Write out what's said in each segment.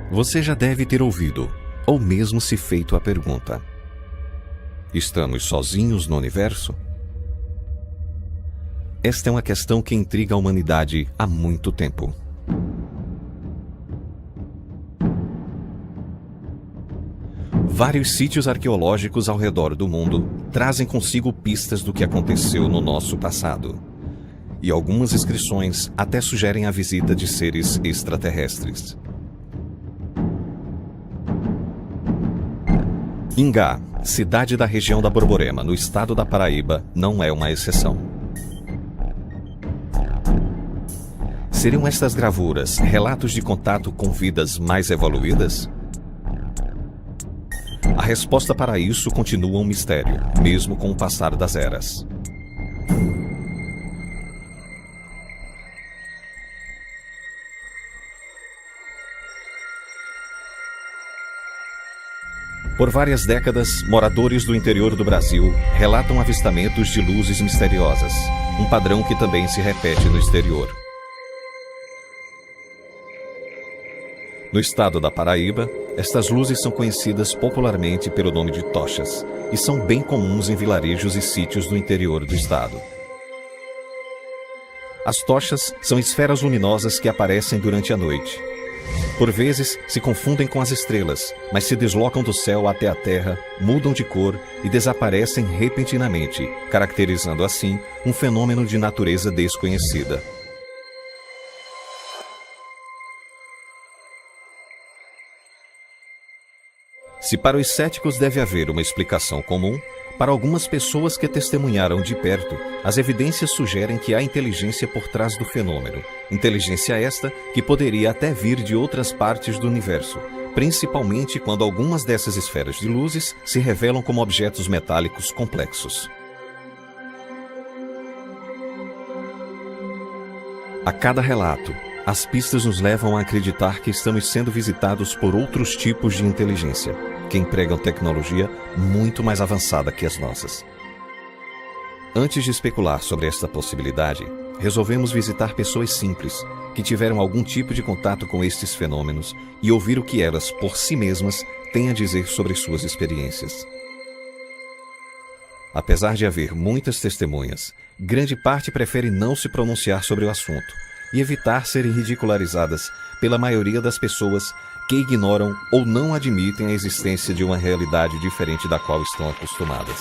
Você já deve ter ouvido, ou mesmo se feito a pergunta: estamos sozinhos no universo? Esta é uma questão que intriga a humanidade há muito tempo. Vários sítios arqueológicos ao redor do mundo trazem consigo pistas do que aconteceu no nosso passado. E algumas inscrições até sugerem a visita de seres extraterrestres. Ingá, cidade da região da Borborema, no estado da Paraíba, não é uma exceção. Seriam estas gravuras relatos de contato com vidas mais evoluídas? A resposta para isso continua um mistério, mesmo com o passar das eras. Por várias décadas, moradores do interior do Brasil relatam avistamentos de luzes misteriosas, um padrão que também se repete no exterior. No estado da Paraíba, estas luzes são conhecidas popularmente pelo nome de tochas e são bem comuns em vilarejos e sítios do interior do estado. As tochas são esferas luminosas que aparecem durante a noite. Por vezes, se confundem com as estrelas, mas se deslocam do céu até a terra, mudam de cor e desaparecem repentinamente, caracterizando assim um fenômeno de natureza desconhecida. Se para os céticos deve haver uma explicação comum, para algumas pessoas que testemunharam de perto, as evidências sugerem que há inteligência por trás do fenômeno. Inteligência esta que poderia até vir de outras partes do universo, principalmente quando algumas dessas esferas de luzes se revelam como objetos metálicos complexos. A cada relato, as pistas nos levam a acreditar que estamos sendo visitados por outros tipos de inteligência, que empregam tecnologia muito mais avançada que as nossas. Antes de especular sobre esta possibilidade, resolvemos visitar pessoas simples, que tiveram algum tipo de contato com estes fenômenos e ouvir o que elas, por si mesmas, têm a dizer sobre suas experiências. Apesar de haver muitas testemunhas, grande parte prefere não se pronunciar sobre o assunto e evitar serem ridicularizadas pela maioria das pessoas que ignoram ou não admitem a existência de uma realidade diferente da qual estão acostumadas.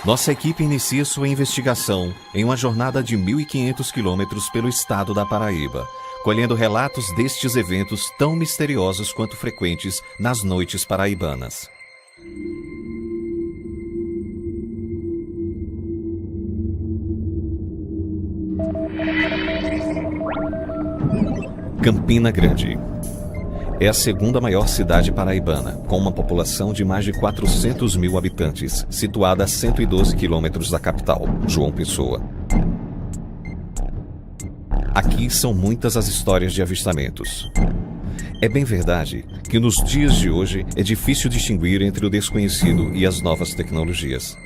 Nossa equipe inicia sua investigação em uma jornada de 1.500 quilômetros pelo estado da Paraíba, colhendo relatos destes eventos tão misteriosos quanto frequentes nas noites paraibanas. Campina Grande é a segunda maior cidade paraibana, com uma população de mais de 400 mil habitantes, situada a 112 quilômetros da capital, João Pessoa. Aqui são muitas as histórias de avistamentos. É bem verdade que nos dias de hoje é difícil distinguir entre o desconhecido e as novas tecnologias.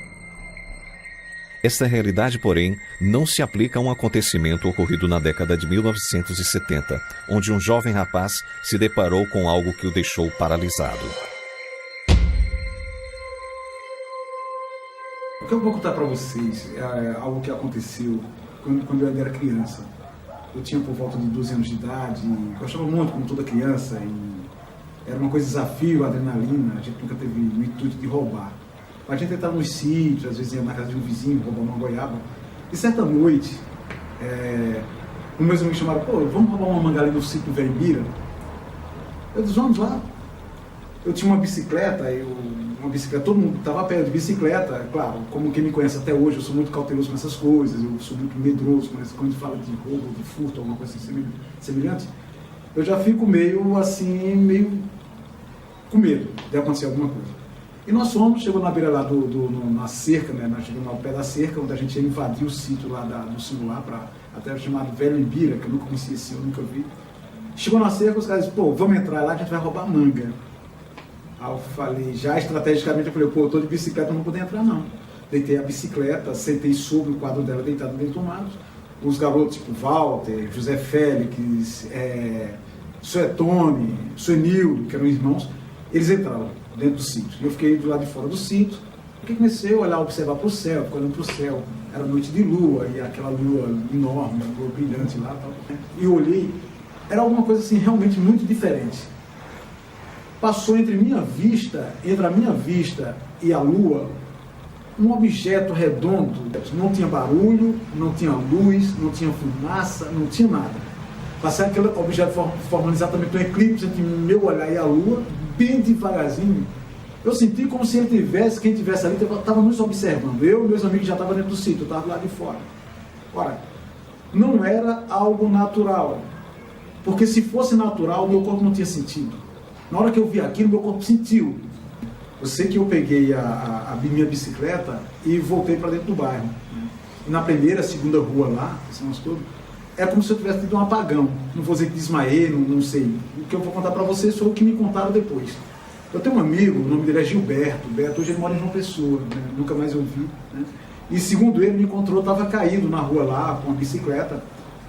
Esta realidade, porém, não se aplica a um acontecimento ocorrido na década de 1970, onde um jovem rapaz se deparou com algo que o deixou paralisado. O que eu vou contar para vocês é algo que aconteceu quando eu ainda era criança. Eu tinha por volta de 12 anos de idade, gostava muito, como toda criança, e era uma coisa desafio, adrenalina, a gente nunca teve o intuito de roubar. A gente entrava nos sítios, às vezes ia na casa de um vizinho, roubar uma goiaba. E certa noite, um meus amigos chamaram: pô, vamos roubar uma manga ali no sítio do Velho Ibira? Eu disse: vamos lá. Eu tinha uma bicicleta, todo mundo estava a pé de bicicleta. Claro, como quem me conhece até hoje, eu sou muito cauteloso com essas coisas, eu sou muito medroso quando fala de roubo, de furto, alguma coisa assim semelhante. Eu já fico meio com medo de acontecer alguma coisa. E nós chegou na beira lá na cerca, né? Nós chegamos ao pé da cerca, onde a gente ia invadir o sítio lá do Simular, até chamado Velho Ibira, que eu nunca conhecia esse, eu nunca vi. Chegou na cerca, os caras disseram: pô, vamos entrar lá, a gente vai roubar manga. Aí eu falei, já estrategicamente, eu falei: pô, eu tô de bicicleta, não vou poder entrar não. Deitei a bicicleta, sentei sobre o quadro dela, deitado dentro do mato. Os garotos, tipo Walter, José Félix, Suetone, Suenildo, que eram irmãos, eles entraram dentro do sítio. E eu fiquei do lado de fora do sítio. Eu comecei a olhar, observar para o céu, fiquei olhando para o céu. Era noite de lua, e aquela lua enorme, uma lua brilhante lá. Tal. E eu olhei, era alguma coisa assim realmente muito diferente. Passou entre a minha vista e a lua, um objeto redondo. Não tinha barulho, não tinha luz, não tinha fumaça, não tinha nada. Passei aquele objeto formando exatamente um eclipse entre meu olhar e a lua, bem devagarzinho. Eu senti como se quem estivesse ali estava nos observando. Eu e meus amigos já estavam dentro do sítio, eu estava lá de fora. Ora, não era algo natural. Porque se fosse natural, meu corpo não tinha sentido. Na hora que eu vi aquilo, meu corpo sentiu. Eu sei que eu peguei a minha bicicleta e voltei para dentro do bairro. E na primeira, segunda rua lá, é como se eu tivesse tido um apagão. Não vou dizer que desmaiei, não sei. O que eu vou contar para vocês foi o que me contaram depois. Eu tenho um amigo, o nome dele é Gilberto. Hoje ele mora em João Pessoa, né? Nunca mais eu vi. Né? E segundo ele, me encontrou, estava caído na rua lá, com uma bicicleta.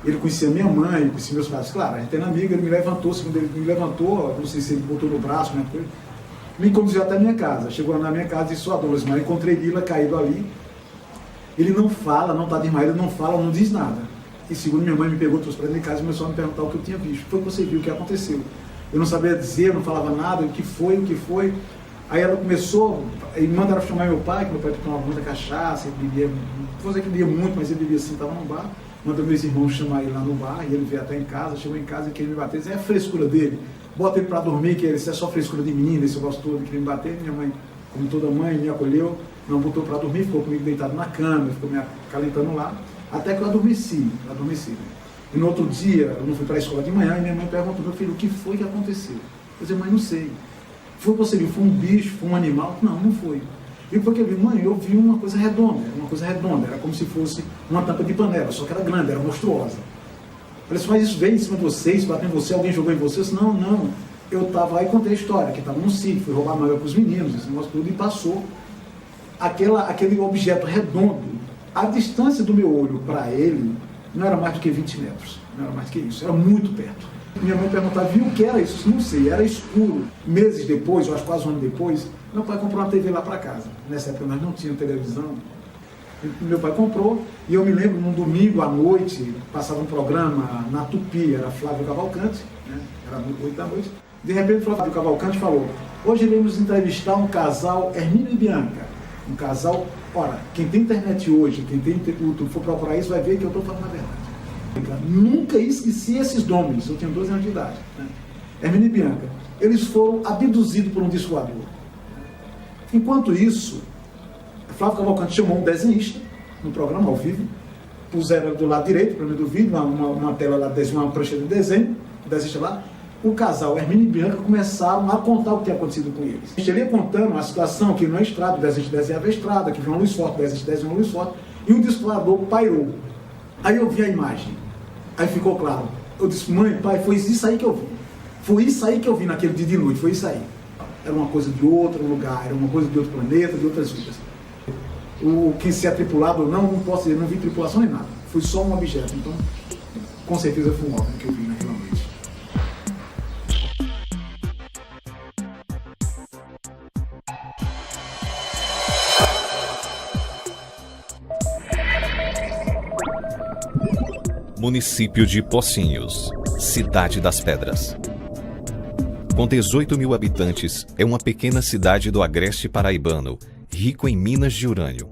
Ele conhecia minha mãe, conhecia meus pais. Claro, a gente era amigo, ele me levantou, segundo ele me levantou, não sei se ele botou no braço, né? Me conduziu até a minha casa. Chegou na minha casa e disse, Douglas, mas encontrei Lila caído ali. Ele não fala, não está desmaiado, não fala, não diz nada. E segundo minha mãe me pegou, trouxe para dentro de casa e começou a me perguntar o que eu tinha visto. Foi que você viu, o que aconteceu? Eu não sabia dizer, não falava nada, o que foi. Aí ela começou, e mandaram chamar meu pai, que meu pai tomava muita cachaça, ele bebia, não vou dizer que bebia muito, mas ele bebia assim, estava no bar. Mandou meus irmãos chamar ele lá no bar, e ele veio até em casa, chegou em casa e queria me bater. Disse, é a frescura dele, bota ele para dormir, que isso é só frescura de menina, esse negócio todo, queria me bater. Minha mãe, como toda mãe, me acolheu, não botou para dormir, ficou comigo deitado na cama, ficou me acalentando lá, até que eu adormeci. E no outro dia, eu não fui para a escola de manhã, e minha mãe perguntou, meu filho, o que foi que aconteceu? Eu disse, mãe, não sei. Foi você viu? Foi um bicho, foi um animal? Não foi. E porque eu vi, mãe, eu vi uma coisa redonda, era como se fosse uma tampa de panela, só que era grande, era monstruosa. Eu disse, mas isso veio em cima de vocês, bateu em você, alguém jogou em você? Eu disse, não. Eu estava aí, contei a história, que estava num sítio, fui roubar manga para os meninos, esse negócio tudo, e passou aquele objeto redondo. A distância do meu olho para ele não era mais do que 20 metros, não era mais do que isso, era muito perto. Minha mãe perguntava, viu o que era isso? Não sei, era escuro. Meses depois, ou quase um ano depois, meu pai comprou uma TV lá para casa. Nessa época nós não tínhamos televisão. Meu pai comprou, e eu me lembro, num domingo à noite, passava um programa na Tupi, era Flávio Cavalcante, né? Era 8 da noite. De repente, Flávio Cavalcante falou, hoje iremos entrevistar um casal, Hermínio e Bianca. Um casal, ora, quem tem internet hoje, quem tem YouTube, for procurar isso, vai ver que eu estou falando a verdade. Nunca esqueci esses nomes, eu tinha 12 anos de idade. Né? Hermínio e Bianca, eles foram abduzidos por um disco voador. Enquanto isso, Flávio Cavalcante chamou um desenhista, no programa ao vivo, puseram do lado direito, para mim do vídeo, uma tela lá, uma prancha de desenho, o desenhista lá, o casal Hermínio e Bianca começaram a contar o que tinha acontecido com eles. Ele ia contando a situação, que não é estrada, o desenhista desenhava a estrada, que viu uma luz forte, o desenhista desenhava uma luz forte, e um disco voador pairou. Aí eu vi a imagem, aí ficou claro. Eu disse, mãe, pai, foi isso aí que eu vi. Foi isso aí que eu vi naquele dia de noite, foi isso aí. Era uma coisa de outro lugar, era uma coisa de outro planeta, de outras vidas. Quem se é tripulado ou não posso dizer, não vi tripulação nem nada. Foi só um objeto, então, com certeza foi um OVNI que eu vi naquela noite. Município de Pocinhos, Cidade das Pedras. Com 18 mil habitantes, é uma pequena cidade do agreste paraibano, rico em minas de urânio.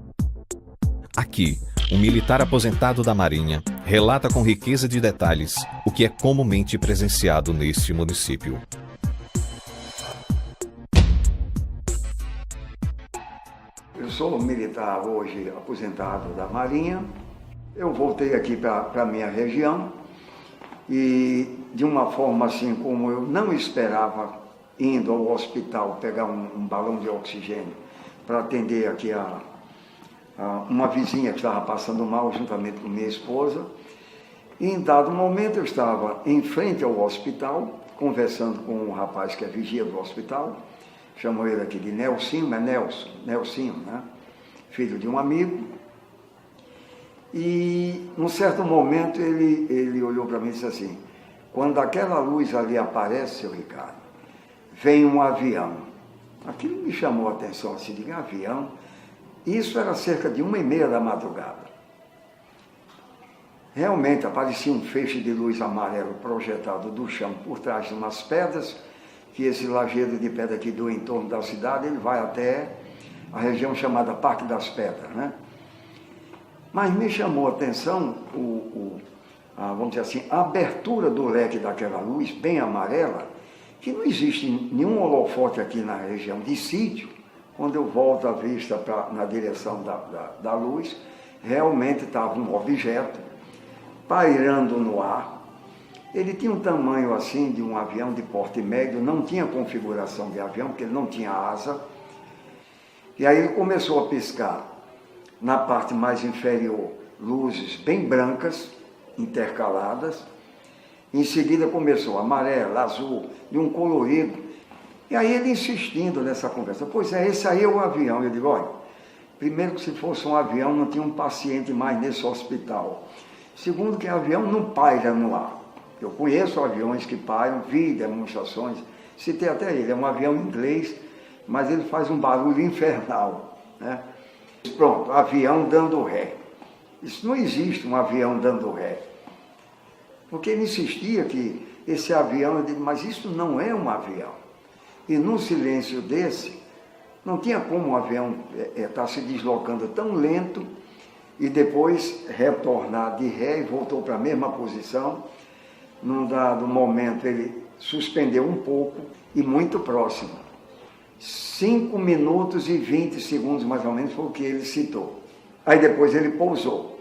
Aqui, um militar aposentado da Marinha relata com riqueza de detalhes o que é comumente presenciado neste município. Eu sou militar hoje aposentado da Marinha. Eu voltei aqui para a minha região e, de uma forma assim como eu não esperava, indo ao hospital pegar um balão de oxigênio para atender aqui uma vizinha que estava passando mal juntamente com minha esposa. E, em dado momento, eu estava em frente ao hospital, conversando com um rapaz que é vigia do hospital, chamou ele aqui de Nelsinho, Nelsinho, né? Filho de um amigo. E, num certo momento, ele olhou para mim e disse assim, Quando aquela luz ali aparece, seu Ricardo, vem um avião. Aquilo me chamou a atenção, assim, de avião. Isso era cerca de 1h30 da madrugada. Realmente aparecia um feixe de luz amarelo projetado do chão por trás de umas pedras, que esse lajedo de pedra aqui do entorno da cidade, ele vai até a região chamada Parque das Pedras, né? Mas me chamou a atenção, vamos dizer assim, a abertura do leque daquela luz, bem amarela, que não existe nenhum holofote aqui na região de sítio. Quando eu volto a vista na direção da luz, realmente estava um objeto pairando no ar. Ele tinha um tamanho assim de um avião de porte médio, não tinha configuração de avião, porque ele não tinha asa. E aí ele começou a piscar, na parte mais inferior, luzes bem brancas, intercaladas. Em seguida começou amarelo, azul, e um colorido. E aí ele insistindo nessa conversa, pois é, esse aí é o avião. Eu digo, olha, primeiro que se fosse um avião, não tinha um paciente mais nesse hospital. Segundo que o avião não paira no ar. Eu conheço aviões que pairam, vi demonstrações, citei até ele, é um avião inglês, mas ele faz um barulho infernal, né? Pronto, avião dando ré. Isso não existe, um avião dando ré. Porque ele insistia que esse avião, eu digo, mas isso não é um avião. E num silêncio desse, não tinha como um avião estar se deslocando tão lento e depois retornar de ré e voltou para a mesma posição. Num dado momento ele suspendeu um pouco e muito próximo. 5 minutos e 20 segundos mais ou menos foi o que ele citou. Aí depois ele pousou.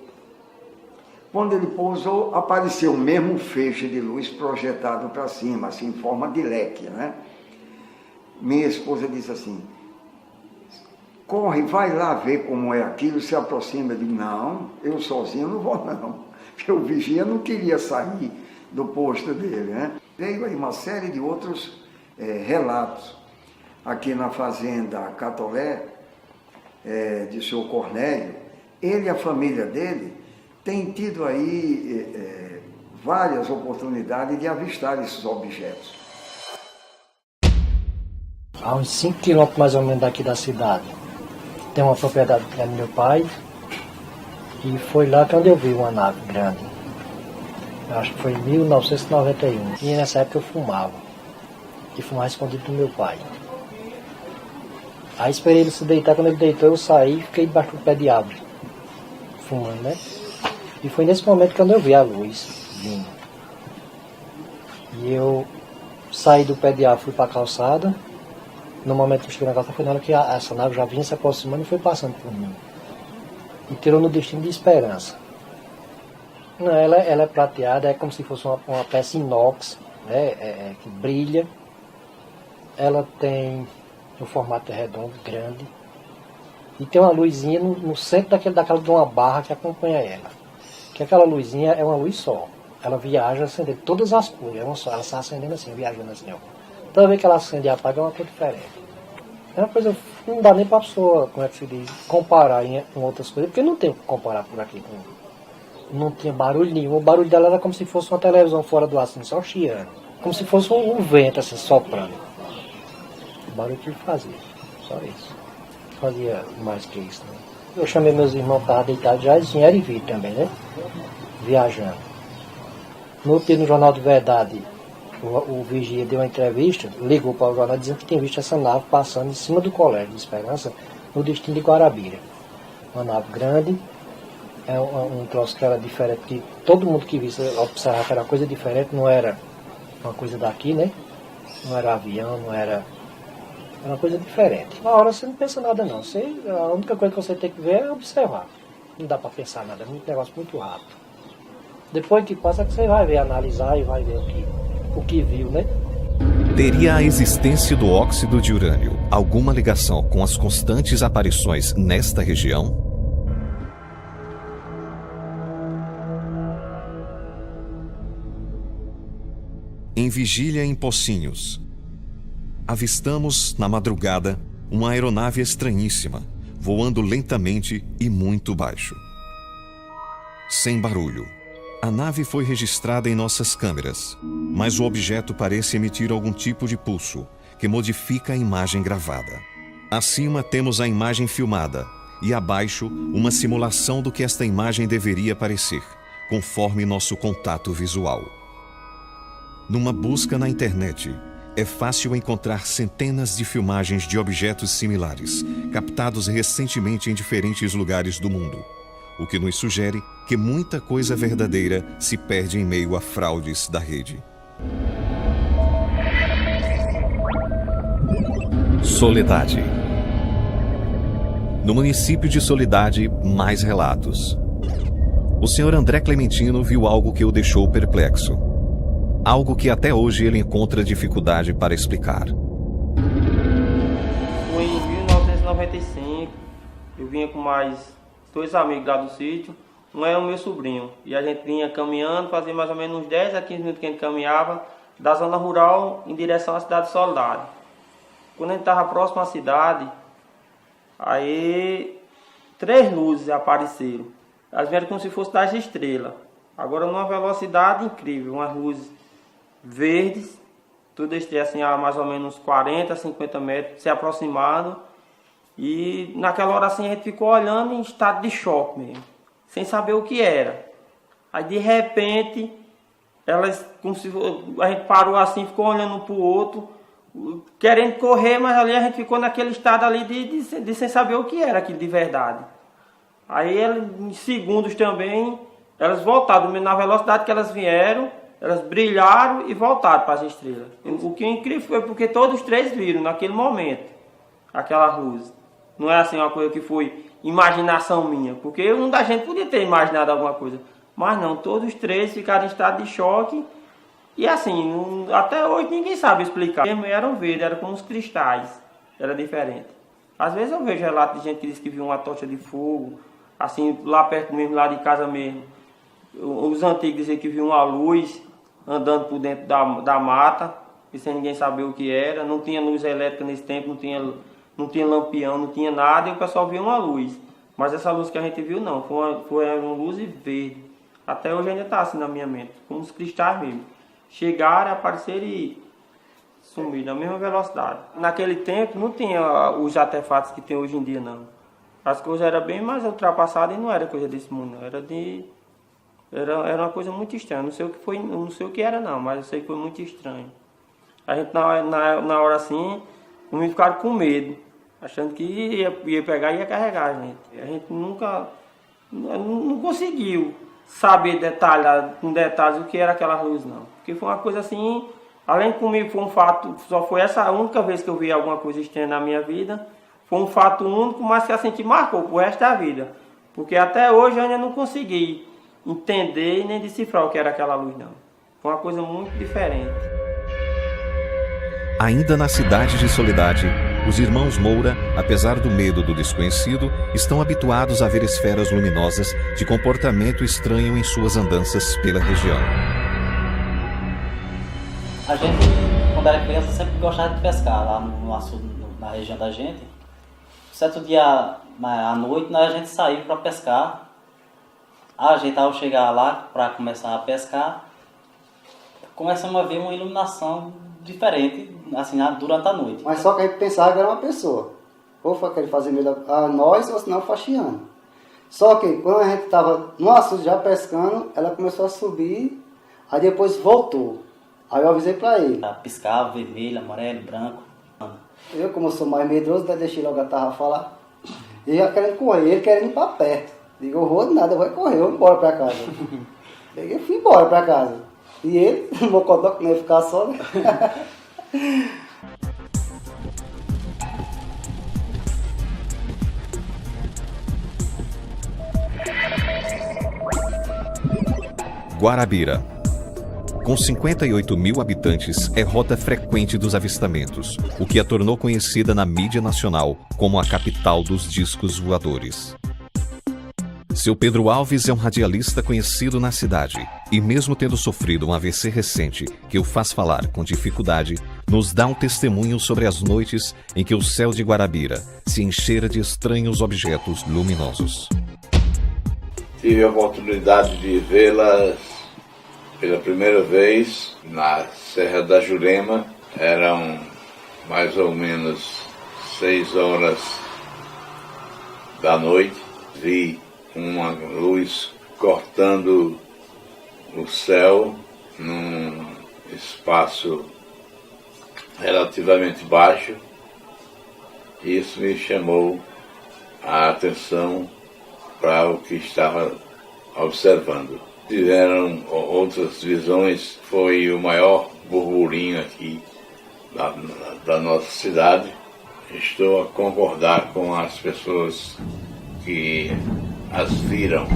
Quando ele pousou, apareceu o mesmo feixe de luz projetado para cima, assim, em forma de leque, né? Minha esposa disse assim, corre, vai lá ver como é aquilo, se aproxima. Eu digo, não, eu sozinho não vou não, porque o vigia não queria sair do posto dele, né? Veio aí uma série de outros relatos. Aqui na fazenda Catolé, de seu Cornélio, ele e a família dele têm tido aí várias oportunidades de avistar esses objetos. A uns 5 quilômetros mais ou menos daqui da cidade, tem uma propriedade que é do meu pai, e foi lá que eu vi uma nave grande. Eu acho que foi em 1991. E nessa época eu fumava. E fumava escondido do meu pai. Aí esperei ele se deitar, quando ele deitou eu saí e fiquei debaixo do pé de árvore, fumando, né? E foi nesse momento que eu vi a luz vindo. E eu saí do pé de árvore, fui para a calçada. No momento que eu cheguei na calçada foi na hora que essa nave já vinha se aproximando e foi passando por mim. E tirou no destino de Esperança. Não, ela é prateada, é como se fosse uma peça inox, né? Que brilha. Ela tem um formato redondo, grande. E tem uma luzinha no centro daquela de uma barra que acompanha ela. Que aquela luzinha é uma luz só. Ela viaja acendendo todas as cores, é uma só. Ela está acendendo assim, viajando assim, ó. Toda vez que ela acende e apaga é uma cor diferente. É uma coisa, não dá nem para a pessoa, como é que se diz, comparar com outras coisas, porque não tem o que comparar por aqui. Não tinha barulho nenhum. O barulho dela era como se fosse uma televisão fora do ar, assim, só chiando. Como se fosse um vento, assim, soprando. O barulho que ele fazia, só isso. Não fazia mais que isso, né? Eu chamei meus irmãos que estavam deitados já, eles vieram e viram também, né? Viajando. No outro dia, no Jornal de Verdade, o vigia deu uma entrevista, ligou para o jornal dizendo que tinha visto essa nave passando em cima do Colégio de Esperança, no destino de Guarabira. Uma nave grande, um troço que era diferente, que todo mundo que visse observar que era coisa diferente, não era uma coisa daqui, né? Não era avião, não era... Era uma coisa diferente. Na hora você não pensa nada não, a única coisa que você tem que ver é observar. Não dá para pensar nada, é um negócio muito rápido. Depois que passa, que você vai ver, analisar e vai ver o que viu, né? Teria a existência do óxido de urânio alguma ligação com as constantes aparições nesta região? Em vigília em Pocinhos, avistamos, na madrugada, uma aeronave estranhíssima, voando lentamente e muito baixo. Sem barulho, A nave foi registrada em nossas câmeras, mas o objeto parece emitir algum tipo de pulso, que modifica a imagem gravada. Acima temos a imagem filmada, e abaixo uma simulação do que esta imagem deveria parecer, conforme nosso contato visual. Numa busca na internet, é fácil encontrar centenas de filmagens de objetos similares, captados recentemente em diferentes lugares do mundo, o que nos sugere que muita coisa verdadeira se perde em meio a fraudes da rede. Soledade. No município de Soledade, mais relatos. O senhor André Clementino viu algo que o deixou perplexo. Algo que até hoje ele encontra dificuldade para explicar. Foi em 1995, eu vinha com mais 2 amigos lá do sítio, um era o meu sobrinho, e a gente vinha caminhando, fazia mais ou menos uns 10 a 15 minutos que a gente caminhava, da zona rural em direção à cidade de Soledade. Quando a gente estava próximo à cidade, aí 3 luzes apareceram, elas vieram como se fossem das estrelas, agora numa velocidade incrível, umas luzes verdes, tudo assim a mais ou menos 40, 50 metros, se aproximando. E naquela hora assim a gente ficou olhando em estado de choque mesmo, sem saber o que era. Aí de repente, elas, como se a gente parou assim, ficou olhando um para o outro, querendo correr, mas ali a gente ficou naquele estado ali de sem saber o que era aquilo de verdade. Aí em segundos também, elas voltaram na velocidade que elas vieram. Elas brilharam e voltaram para as estrelas. O que é incrível foi porque todos os 3 viram naquele momento aquela luz. Não é assim uma coisa que foi imaginação minha, porque um da gente podia ter imaginado alguma coisa, mas não, todos os 3 ficaram em estado de choque. E assim, até hoje ninguém sabe explicar. Eram verdes, eram como os cristais, era diferente. Às vezes eu vejo relatos de gente que diz que viu uma tocha de fogo, assim, lá perto mesmo, lá de casa mesmo. Os antigos diziam que viam uma luz andando por dentro da mata, e sem ninguém saber o que era. Não tinha luz elétrica nesse tempo, não tinha lampião, não tinha nada, e o pessoal via uma luz. Mas essa luz que a gente viu não, foi uma luz verde. Até hoje ainda está assim na minha mente, como os cristais mesmo. Chegaram, apareceram e sumiram na mesma velocidade. Naquele tempo não tinha os artefatos que tem hoje em dia não. As coisas eram bem mais ultrapassadas e não era coisa desse mundo, Era uma coisa muito estranha, não sei o que era não, mas eu sei que foi muito estranho. A gente na hora assim, comigo ficaram com medo, achando que ia pegar e ia carregar a gente. A gente nunca não conseguiu saber com detalhes o que era aquela luz não. Porque foi uma coisa assim, além de comigo foi um fato, só foi essa única vez que eu vi alguma coisa estranha na minha vida, foi um fato único, mas que assim que marcou pro resto da vida. Porque até hoje eu ainda não consegui entender e nem decifrar o que era aquela luz não. Foi uma coisa muito diferente. Ainda na cidade de Soledade, os irmãos Moura, apesar do medo do desconhecido, estão habituados a ver esferas luminosas de comportamento estranho em suas andanças pela região. A gente, quando era criança, sempre gostava de pescar lá no açude, na região da gente. Certo dia à noite, a gente saiu para pescar. A gente, ao chegar lá para começar a pescar, começamos a ver uma iluminação diferente, assim, durante a noite. Mas só que a gente pensava que era uma pessoa. Ou foi aquele fazendeiro a nós, ou senão faxiando. Só que quando a gente estava no açude já pescando, ela começou a subir, aí depois voltou. Aí eu avisei para ele. Piscava, vermelho, amarelo, branco. Eu, como eu sou mais medroso, deixei logo a tarrafa lá. E já querendo correr, ele querendo ir para perto. Digo, eu vou nada, eu vou correr, eu vou embora para casa. Peguei e fui embora para casa. E ele, o mocodó que não ia ficar só, né? Guarabira. Com 58 mil habitantes, é rota frequente dos avistamentos, o que a tornou conhecida na mídia nacional como a capital dos discos voadores. Seu Pedro Alves é um radialista conhecido na cidade e, mesmo tendo sofrido um AVC recente que o faz falar com dificuldade, nos dá um testemunho sobre as noites em que o céu de Guarabira se enchera de estranhos objetos luminosos. Tive a oportunidade de vê-las pela primeira vez na Serra da Jurema. Eram mais ou menos 6 horas da noite. Vi uma luz cortando o céu num espaço relativamente baixo. Isso me chamou a atenção para o que estava observando. Tiveram outras visões, foi o maior burburinho aqui da nossa cidade. Estou a concordar com as pessoas que as viram.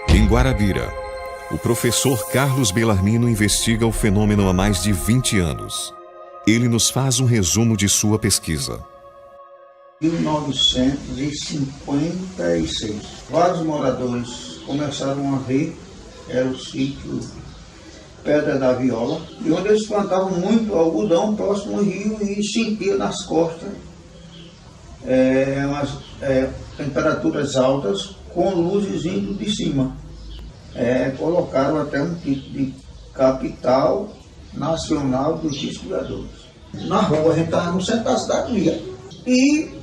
Em Guarabira, o professor Carlos Belarmino investiga o fenômeno há mais de 20 anos. Ele nos faz um resumo de sua pesquisa. Em 1956, vários moradores começaram a ver, era o sítio Pedra da Viola, e onde eles plantavam muito algodão próximo ao rio e sentia nas costas temperaturas altas com luzes indo de cima. Colocaram até um título de capital nacional dos discos voadores. Na rua, a gente estava no centro da cidade, via. E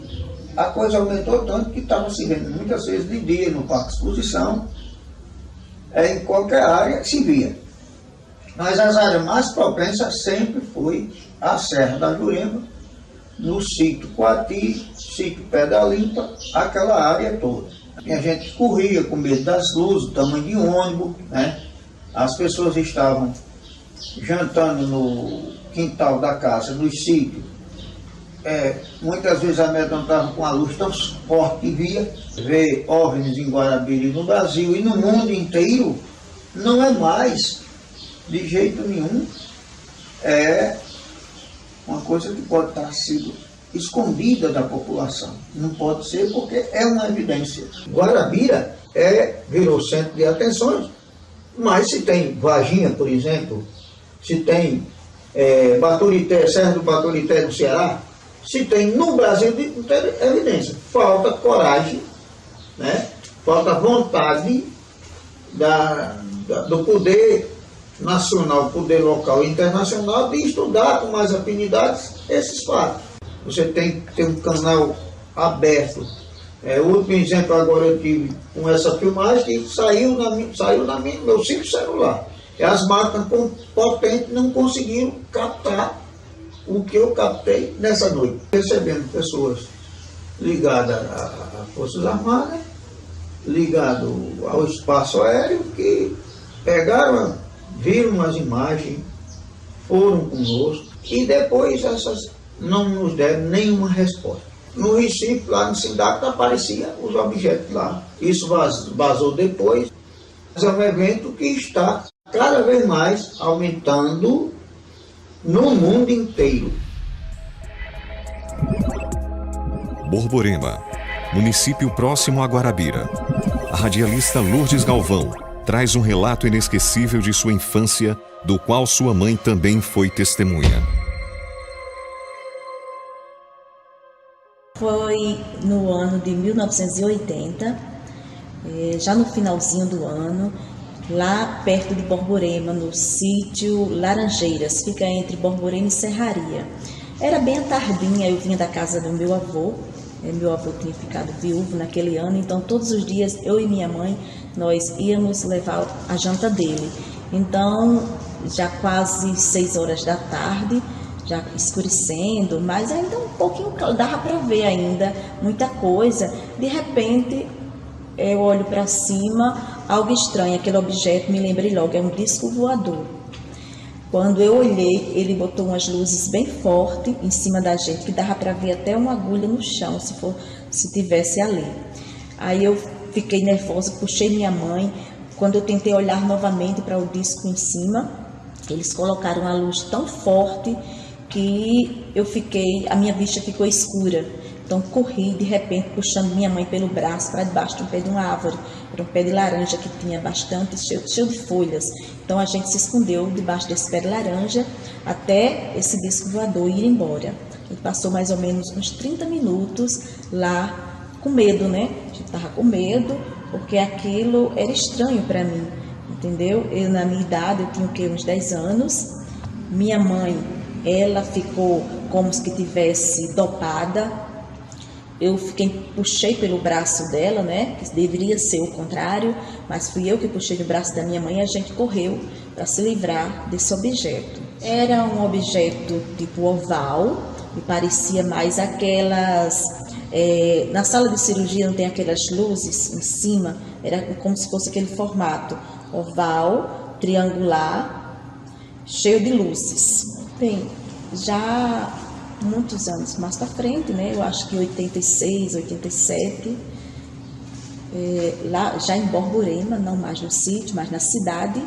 a coisa aumentou tanto que estava se vendo muitas vezes de dia no parque de exposição, em qualquer área se via. Mas as áreas mais propensas sempre foi a Serra da Jurema, no sítio Coati, sítio Pedra Limpa, aquela área toda. E a gente corria com medo das luzes, do tamanho de ônibus, né? As pessoas estavam jantando no quintal da casa, nos sítios. Muitas vezes a amedrontavam com a luz tão forte que via. Ver OVNIs em Guarabira e no Brasil e no mundo inteiro não é mais, de jeito nenhum, uma coisa que pode estar sido escondida da população. Não pode ser, porque é uma evidência. Guarabira virou centro de atenções, mas se tem Varginha, por exemplo, se tem Baturité, Serra do Baturité do Ceará, se tem no Brasil, não tem evidência. Falta coragem, né? Falta vontade do poder nacional, poder local e internacional de estudar com mais afinidades esses fatos. Você tem que ter um canal aberto. O último exemplo agora eu tive com essa filmagem que saiu no meu simples celular. E as máquinas potentes não conseguiram captar o que eu captei nessa noite. Recebendo pessoas ligadas às Forças Armadas, ligadas ao espaço aéreo, que pegaram, viram as imagens, foram conosco e depois essas não nos deram nenhuma resposta. No Recife, lá no Sindaco, apareciam os objetos lá. Isso vazou depois. Mas é um evento que está cada vez mais aumentando no mundo inteiro. Borborema, município próximo a Guarabira. A radialista Lourdes Galvão traz um relato inesquecível de sua infância, do qual sua mãe também foi testemunha. Foi no ano de 1980, já no finalzinho do ano, lá perto de Borborema, no sítio Laranjeiras, fica entre Borborema e Serraria. Era bem à tardinha, eu vinha da casa do meu avô tinha ficado viúvo naquele ano, então todos os dias eu e minha mãe, nós íamos levar a janta dele. Então, já quase 6 horas da tarde, já escurecendo, mas ainda um pouquinho, dava para ver ainda muita coisa. De repente, eu olho para cima, algo estranho, aquele objeto, me lembrei logo, é um disco voador. Quando eu olhei, ele botou umas luzes bem fortes em cima da gente, que dava para ver até uma agulha no chão, se tivesse ali. Aí eu fiquei nervosa, puxei minha mãe. Quando eu tentei olhar novamente para o disco em cima, eles colocaram a luz tão forte que a minha vista ficou escura. Então corri, de repente, puxando minha mãe pelo braço para debaixo de um pé de uma árvore. Era um pé de laranja que tinha bastante, cheio de folhas. Então a gente se escondeu debaixo desse pé de laranja até esse disco voador ir embora. A gente passou mais ou menos uns 30 minutos lá com medo, né? A gente estava com medo, porque aquilo era estranho para mim, entendeu? Eu, na minha idade, eu tinha o quê? Uns 10 anos. Minha mãe, ela ficou como se tivesse dopada. Eu puxei pelo braço dela, né? Que deveria ser o contrário, mas fui eu que puxei o braço da minha mãe e a gente correu para se livrar desse objeto. Era um objeto tipo oval, me parecia mais aquelas... na sala de cirurgia não tem aquelas luzes em cima, era como se fosse aquele formato oval, triangular, cheio de luzes. Bem, já muitos anos mais para frente, né? Eu acho que 86, 87, lá já em Borborema, não mais no sítio, mas na cidade,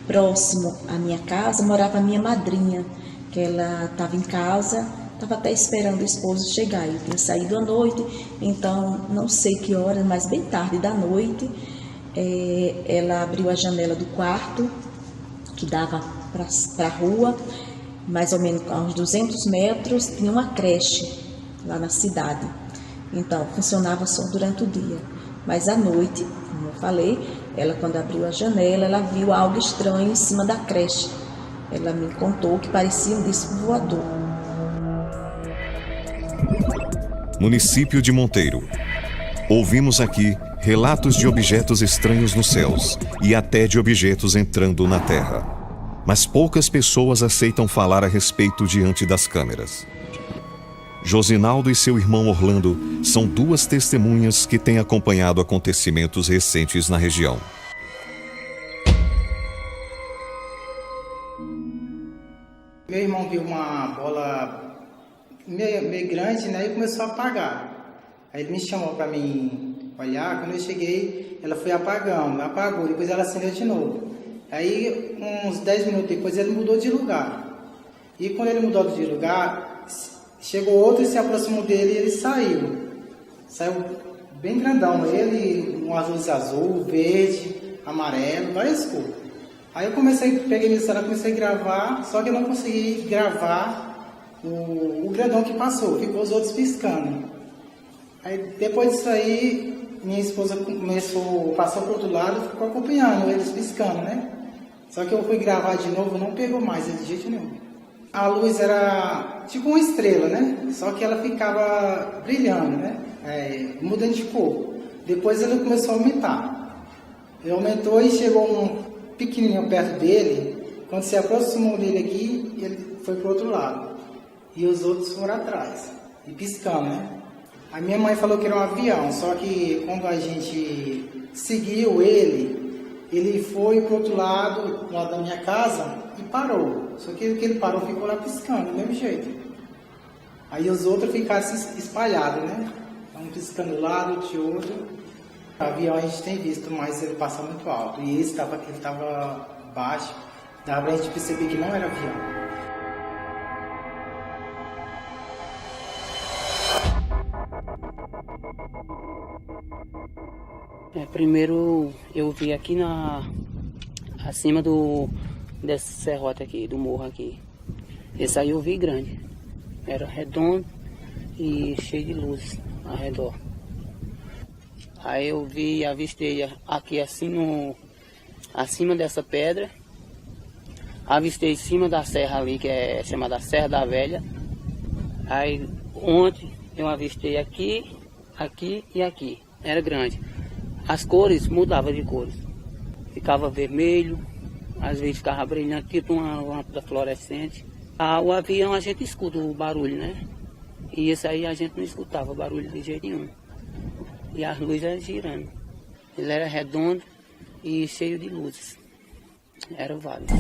próximo à minha casa, morava a minha madrinha, que ela estava em casa, estava até esperando o esposo chegar. Eu tinha saído à noite, então não sei que hora, mas bem tarde da noite, ela abriu a janela do quarto, que dava para a rua, mais ou menos a uns 200 metros, tinha uma creche lá na cidade. Então, funcionava só durante o dia. Mas à noite, como eu falei, ela quando abriu a janela, ela viu algo estranho em cima da creche. Ela me contou que parecia um disco voador. Município de Monteiro. Ouvimos aqui relatos de objetos estranhos nos céus e até de objetos entrando na terra. Mas poucas pessoas aceitam falar a respeito diante das câmeras. Josinaldo e seu irmão Orlando são duas testemunhas que têm acompanhado acontecimentos recentes na região. Meu irmão viu uma bola meio grande, né, e começou a apagar. Aí ele me chamou para mim olhar. Quando eu cheguei, ela foi apagando, apagou, depois ela acendeu de novo. Aí, uns 10 minutos depois, ele mudou de lugar. E quando ele mudou de lugar, chegou outro e se aproximou dele e ele saiu. Saiu bem grandão ele, uma luz azul, verde, amarelo, várias cores. Aí eu peguei meu celular, comecei a gravar, só que eu não consegui gravar o grandão que passou, ficou os outros piscando. Aí depois disso aí, minha esposa passou pro outro lado e ficou acompanhando eles piscando, né? Só que eu fui gravar de novo, não pegou mais de jeito nenhum. A luz era tipo uma estrela, né? Só que ela ficava brilhando, né? Mudando de cor. Depois ela começou a aumentar. Ele aumentou e chegou um pequenininho perto dele. Quando se aproximou dele aqui, ele foi pro outro lado. E os outros foram atrás. E piscando, né? A minha mãe falou que era um avião, só que quando a gente seguiu ele foi pro outro lado da minha casa e parou. Só que ele parou, ficou lá piscando, do mesmo jeito. Aí os outros ficaram espalhados, né? Um piscando de um lado, de outro. O avião a gente tem visto, mas ele passa muito alto. E esse estava baixo, dava pra gente perceber que não era avião. Primeiro eu vi aqui acima desse serrote aqui, do morro aqui. Esse aí eu vi grande. Era redondo e cheio de luzes ao redor. Aí eu avistei aqui assim acima dessa pedra. Avistei em cima da serra ali, que é chamada Serra da Velha. Aí ontem eu avistei aqui, aqui e aqui. Era grande. As cores mudavam de cores. Ficava vermelho, às vezes ficava brilhante, tipo uma lâmpada fluorescente. O avião a gente escuta o barulho, né? E esse aí a gente não escutava barulho de jeito nenhum. E as luzes eram girando. Ele era redondo e cheio de luzes. Eram vários.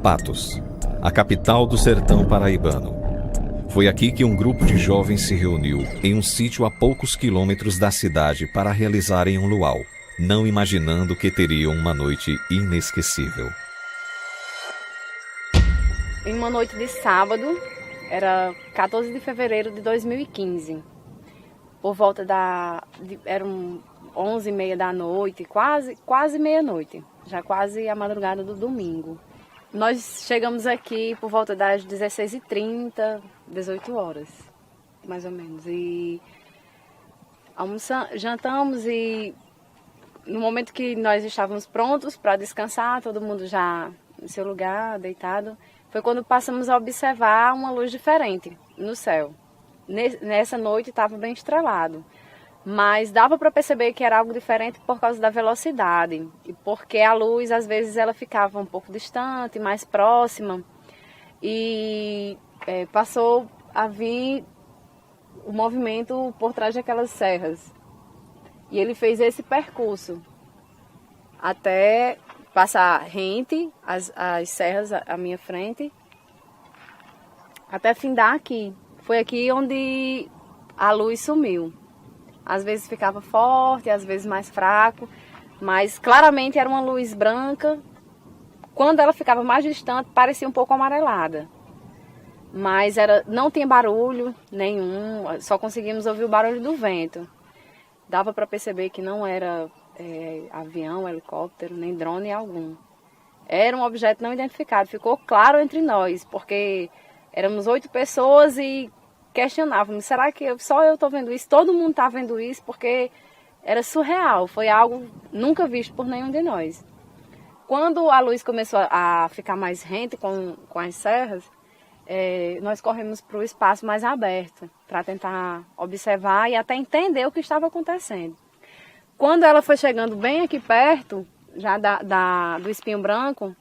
Patos, a capital do sertão paraibano. Foi aqui que um grupo de jovens se reuniu em um sítio a poucos quilômetros da cidade para realizarem um luau, não imaginando que teriam uma noite inesquecível. Em uma noite de sábado, era 14 de fevereiro de 2015. por volta eram 11h30 da noite, quase meia-noite, já quase a madrugada do domingo. Nós chegamos aqui por volta das 16h30, 18 horas, mais ou menos. E jantamos e no momento que nós estávamos prontos para descansar, todo mundo já no seu lugar, deitado, foi quando passamos a observar uma luz diferente no céu. Nessa noite estava bem estrelado, mas dava para perceber que era algo diferente por causa da velocidade e porque a luz às vezes ela ficava um pouco distante, mais próxima, e passou a vir o movimento por trás daquelas serras. E ele fez esse percurso até passar rente as serras à minha frente, até findar aqui. Foi aqui onde a luz sumiu. Às vezes ficava forte, às vezes mais fraco, mas claramente era uma luz branca. Quando ela ficava mais distante, parecia um pouco amarelada. Mas não tinha barulho nenhum, só conseguimos ouvir o barulho do vento. Dava para perceber que não era avião, helicóptero, nem drone algum. Era um objeto não identificado, ficou claro entre nós, porque éramos 8 pessoas e questionávamos, será que só eu estou vendo isso? Todo mundo está vendo isso? Porque era surreal, foi algo nunca visto por nenhum de nós. Quando a luz começou a ficar mais rente com as serras, nós corremos para o espaço mais aberto, para tentar observar e até entender o que estava acontecendo. Quando ela foi chegando bem aqui perto, já do espinho branco,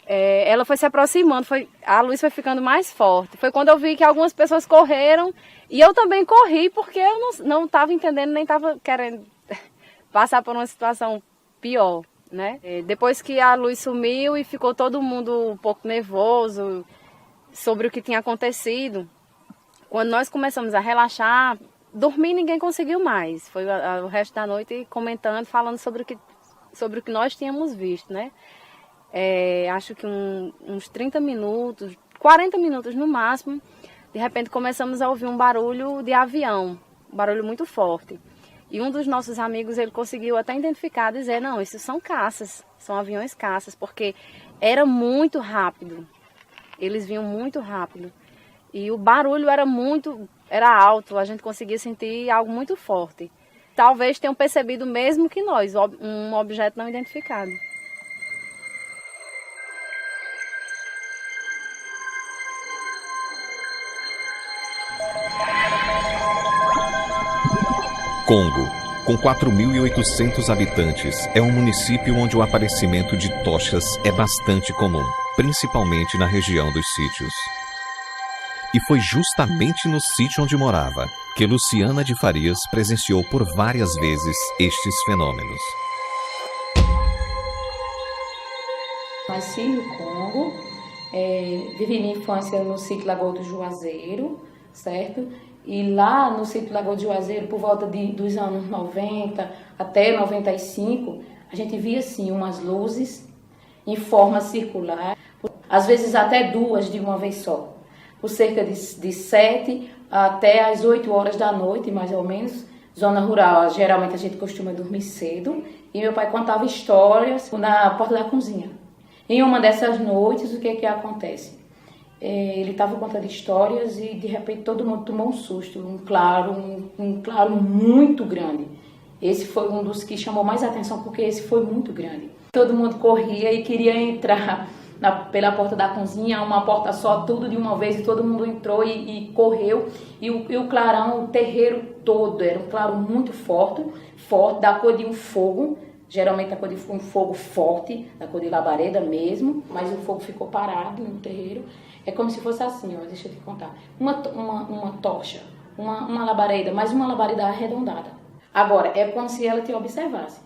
ela foi se aproximando, a luz foi ficando mais forte. Foi quando eu vi que algumas pessoas correram e eu também corri, porque eu não estava entendendo, nem estava querendo passar por uma situação pior, né? Depois que a luz sumiu e ficou todo mundo um pouco nervoso sobre o que tinha acontecido, quando nós começamos a relaxar, dormir ninguém conseguiu mais. Foi o resto da noite comentando, falando sobre o que nós tínhamos visto, né? Acho que uns 30 minutos, 40 minutos no máximo, de repente começamos a ouvir um barulho de avião, um barulho muito forte. E um dos nossos amigos, ele conseguiu até identificar, dizer, não, isso são caças, são aviões caças, porque era muito rápido, eles vinham muito rápido. E o barulho era alto, a gente conseguia sentir algo muito forte. Talvez tenham percebido mesmo que nós, um objeto não identificado. Congo, com 4.800 habitantes, é um município onde o aparecimento de tochas é bastante comum, principalmente na região dos sítios. E foi justamente no sítio onde morava que Luciana de Farias presenciou por várias vezes estes fenômenos. Nasci no Congo, vivi minha infância no sítio Lagoa do Juazeiro, certo? E lá no sítio Lagoa do Juazeiro, por volta dos anos 90 até 95, a gente via assim umas luzes em forma circular, às vezes até 2 de uma vez só, por cerca de 7 até as 8 horas da noite, mais ou menos. Zona rural, geralmente a gente costuma dormir cedo, e meu pai contava histórias na porta da cozinha. Em uma dessas noites, o que acontece? Ele estava contando histórias e de repente todo mundo tomou um susto, um claro muito grande. Esse foi um dos que chamou mais atenção, porque esse foi muito grande. Todo mundo corria e queria entrar pela porta da cozinha, uma porta só, tudo de uma vez, e todo mundo entrou e correu. E o clarão, o terreiro todo, era um claro muito forte, da cor de um fogo. Geralmente a cor de um fogo forte, da cor de labareda mesmo, mas o fogo ficou parado no terreiro. É como se fosse assim, ó, deixa eu te contar. Uma tocha, uma labareda, mas uma labareda arredondada. Agora, é como se ela te observasse.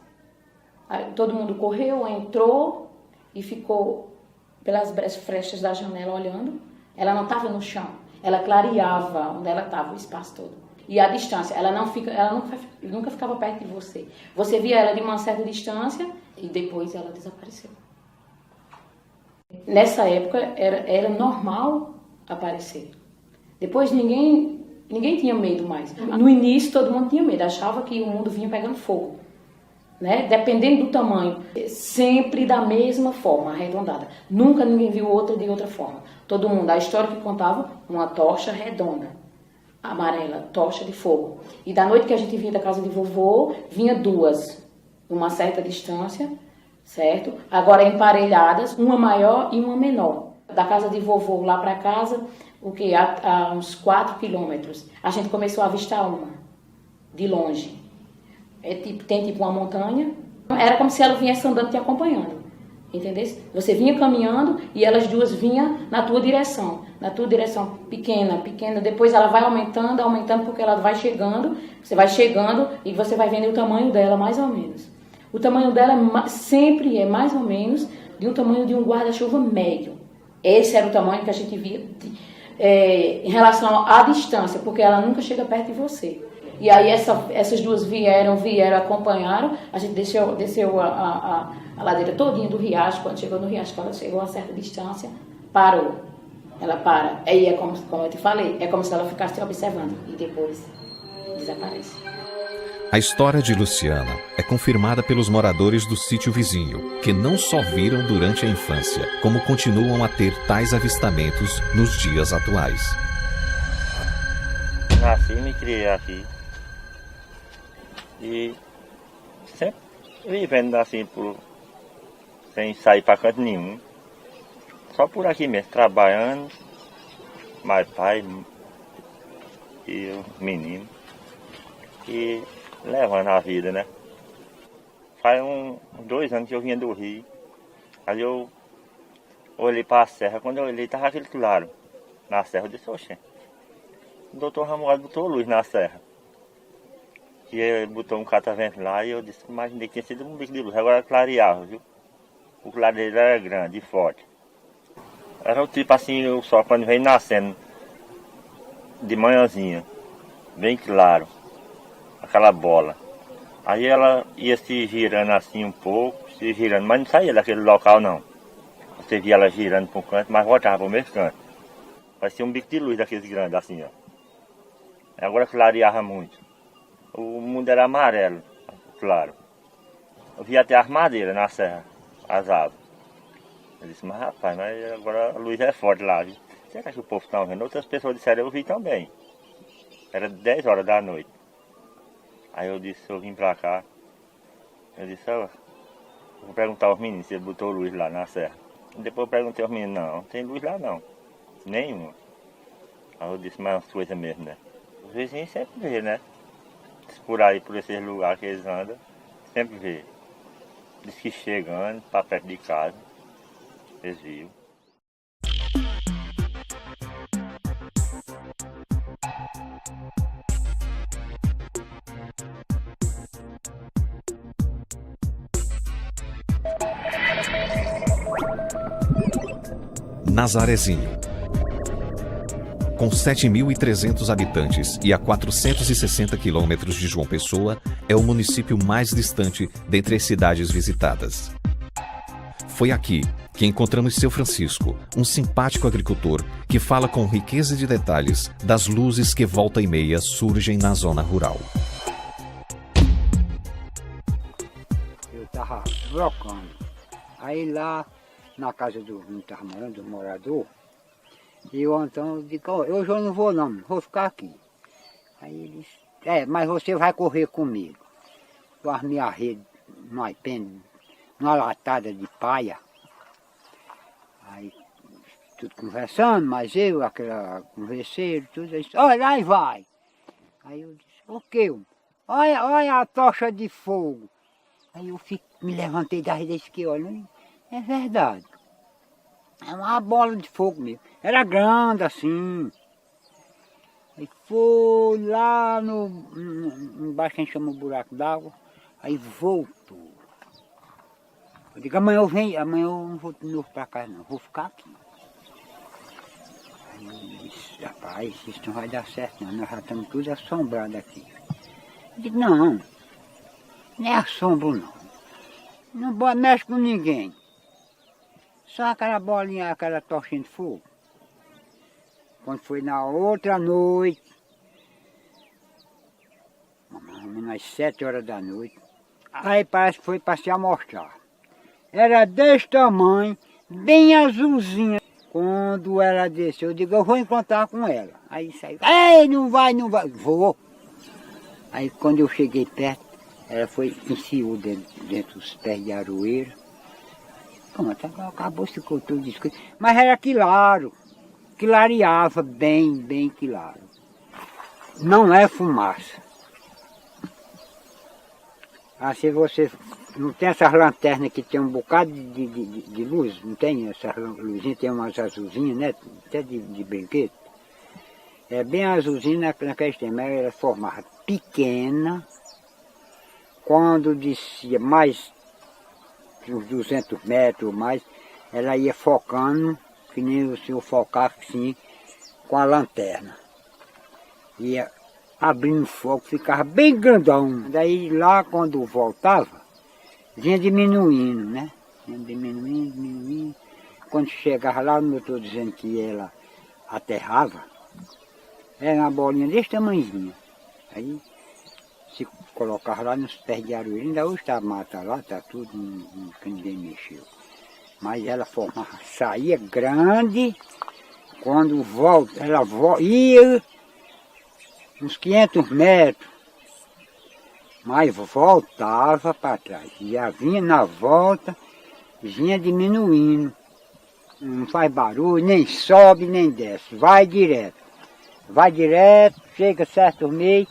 Aí, todo mundo correu, entrou e ficou pelas frestas da janela olhando. Ela não estava no chão, ela clareava onde ela estava, o espaço todo. E a distância, ela nunca ficava perto de você. Você via ela de uma certa distância e depois ela desapareceu. Nessa época era normal aparecer. Depois ninguém Ninguém tinha medo mais. No início todo mundo tinha medo, achava que o mundo vinha pegando fogo. Né? Dependendo do tamanho, sempre da mesma forma, arredondada. Nunca ninguém viu outra de outra forma. Todo mundo, a história que contava, uma tocha redonda, amarela, tocha de fogo. E da noite que a gente vinha da casa de vovô, vinha duas, numa certa distância, certo? Agora emparelhadas, uma maior e uma menor. Da casa de vovô lá para casa, o que? A uns 4 quilômetros, a gente começou a avistar uma, de longe. Tem tipo uma montanha, era como se ela viesse andando te acompanhando, entendeu? Você vinha caminhando e elas duas vinham na tua direção pequena, depois ela vai aumentando porque ela vai chegando, você vai chegando e você vai vendo o tamanho dela mais ou menos. O tamanho dela sempre é mais ou menos de um tamanho de um guarda-chuva médio. Esse era o tamanho que a gente via em relação à distância, porque ela nunca chega perto de você. E aí essas duas vieram, acompanharam, a gente desceu a ladeira todinha do riacho. Quando chegou no riacho, quando chegou a certa distância, parou. Ela para. Aí é como eu te falei, é como se ela ficasse te observando e depois desaparece. A história de Luciana é confirmada pelos moradores do sítio vizinho, que não só viram durante a infância, como continuam a ter tais avistamentos nos dias atuais. Nasci e me criei aqui. E sempre vivendo assim, sem sair para canto nenhum. Só por aqui mesmo, trabalhando, mais pai e o menino. E levando a vida, né? Faz uns 2 anos que eu vinha do Rio. Aí eu olhei para a serra, quando eu olhei estava aquele claro na serra. Eu disse, oxe, o doutor Ramualdo botou luz na serra. E ele botou um catavento lá e eu disse, imaginei que tinha sido um bico de luz. Agora clareava, viu? O clareiro era grande e forte. Era o tipo assim, o sol quando vem nascendo de manhãzinha, bem claro, aquela bola. Aí ela ia se girando assim um pouco, se girando, mas não saía daquele local não. Você via ela girando para um canto, mas voltava para o mesmo canto. Parecia um bico de luz daqueles grandes assim, ó. Agora clareava muito. O mundo era amarelo, claro. Eu via até as madeiras na serra, as árvores. Eu disse, mas rapaz, mas agora a luz é forte lá, viu? Será que o povo está vendo? Outras pessoas disseram, eu vi também. Era 10 horas da noite. Aí eu disse, eu vim pra cá. Eu disse, vou perguntar aos meninos se ele botou luz lá na serra. Depois eu perguntei aos meninos, não tem luz lá não. Nenhuma. Aí eu disse, mas é uma coisa mesmo, né? Os vizinhos sempre vê, né? Por aí, por esses lugares que eles andam, sempre vê. Diz que chegando para perto de casa, eles viam. Nazarezinho. Com 7.300 habitantes e a 460 quilômetros de João Pessoa, é o município mais distante dentre as cidades visitadas. Foi aqui que encontramos seu Francisco, um simpático agricultor que fala com riqueza de detalhes das luzes que volta e meia surgem na zona rural. Eu estava trocando. Aí lá na casa do morador, e eu então digo, hoje eu não vou não, vou ficar aqui. Aí ele disse, mas você vai correr comigo. Eu armei a rede numa latada de paia. Aí tudo conversando, mas eu, aquela converseiro, tudo, aí disse, olha, aí vai. Aí eu disse, o quê? Olha a tocha de fogo. Aí eu me levantei da rede e disse, olha, é verdade. É uma bola de fogo mesmo. Era grande assim. Aí foi lá embaixo que a gente chama o buraco d'água. Aí voltou. Eu digo, amanhã eu não vou de novo para casa não, vou ficar aqui. Aí eu disse, rapaz, isso não vai dar certo não, nós já estamos todos assombrados aqui. Eu digo, não é assombro não. Não mexe com ninguém. Só aquela bolinha, aquela tochinha de fogo. Quando foi na outra noite, ou menos às 7 horas da noite. Aí parece que foi para se amostrar. Era desse tamanho, bem azulzinha. Quando ela desceu, eu digo, eu vou encontrar com ela. Aí saiu, ei, não vai, não vai. Vou. Aí quando eu cheguei perto, ela foi, enfiou dentro dos pés de aroeira. Pronto, acabou, ficou tudo escuro. Mas era claro, clareava bem claro. Não é fumaça. Assim você não tem essas lanternas que tem um bocado de luz, não tem essas luzinhas, tem umas azulzinhas, né? Até de brinquedo. É bem azulzinha naqueles tempos, ela formava pequena, quando descia mais uns 200 metros ou mais, ela ia focando, que nem o senhor focava assim, com a lanterna. Ia abrindo fogo, ficava bem grandão. Daí lá quando voltava, vinha diminuindo, né? Vinha diminuindo. Quando chegava lá, eu estou dizendo que ela aterrava, era uma bolinha desse tamanhozinho. Aí se colocava lá nos pés de aroeira, ainda hoje está a mata lá, está tudo, que ninguém mexeu. Mas ela formava, saía grande, quando volta, ela ia uns 500 metros, mas voltava para trás. Já vinha na volta, vinha diminuindo. Não faz barulho, nem sobe, nem desce. Vai direto. Vai direto, chega certo meio,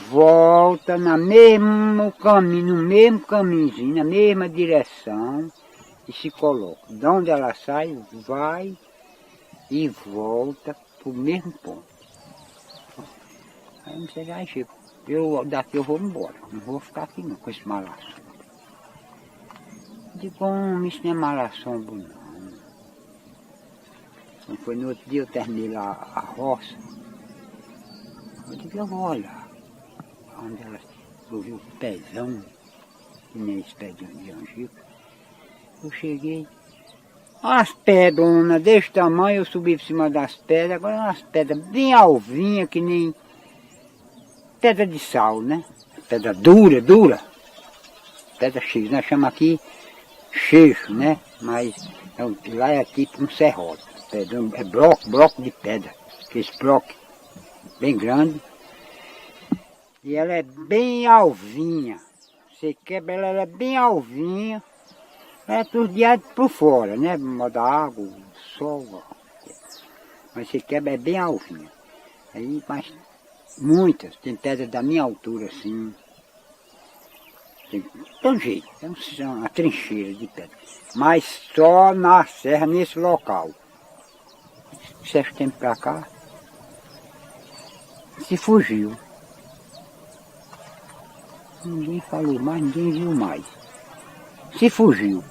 volta no mesmo caminhozinho, na mesma direção e se coloca. De onde ela sai, vai e volta para o mesmo ponto. Aí não sei, aí chego. Daqui eu vou embora, não vou ficar aqui não com esse malaço. Digo, isso não é malaçombo não. Então foi no outro dia, eu terminei lá a roça. Eu digo, eu vou olhar. Onde ela ouviu o pezão, que nem esse pé de angico. Eu cheguei, as pedronas desse tamanho, eu subi por cima das pedras, agora umas pedras bem alvinhas, que nem pedra de sal, né? Pedra dura. Pedra X, nós chamamos aqui cheixo, né? Mas lá é tipo um serrote. É bloco de pedra. Aqueles blocos bem grande. E ela é bem alvinha. Você quebra ela é bem alvinha. Ela é turdiada por fora, né? Moda água, sol. Mas você quebra é bem alvinha. Aí, mas muitas, tem pedra da minha altura assim. Tem um jeito, é uma trincheira de pedra. Mas só na serra, nesse local. Certo tempo pra cá, se fugiu. Ninguém falou mais, ninguém viu mais. Se fugiu.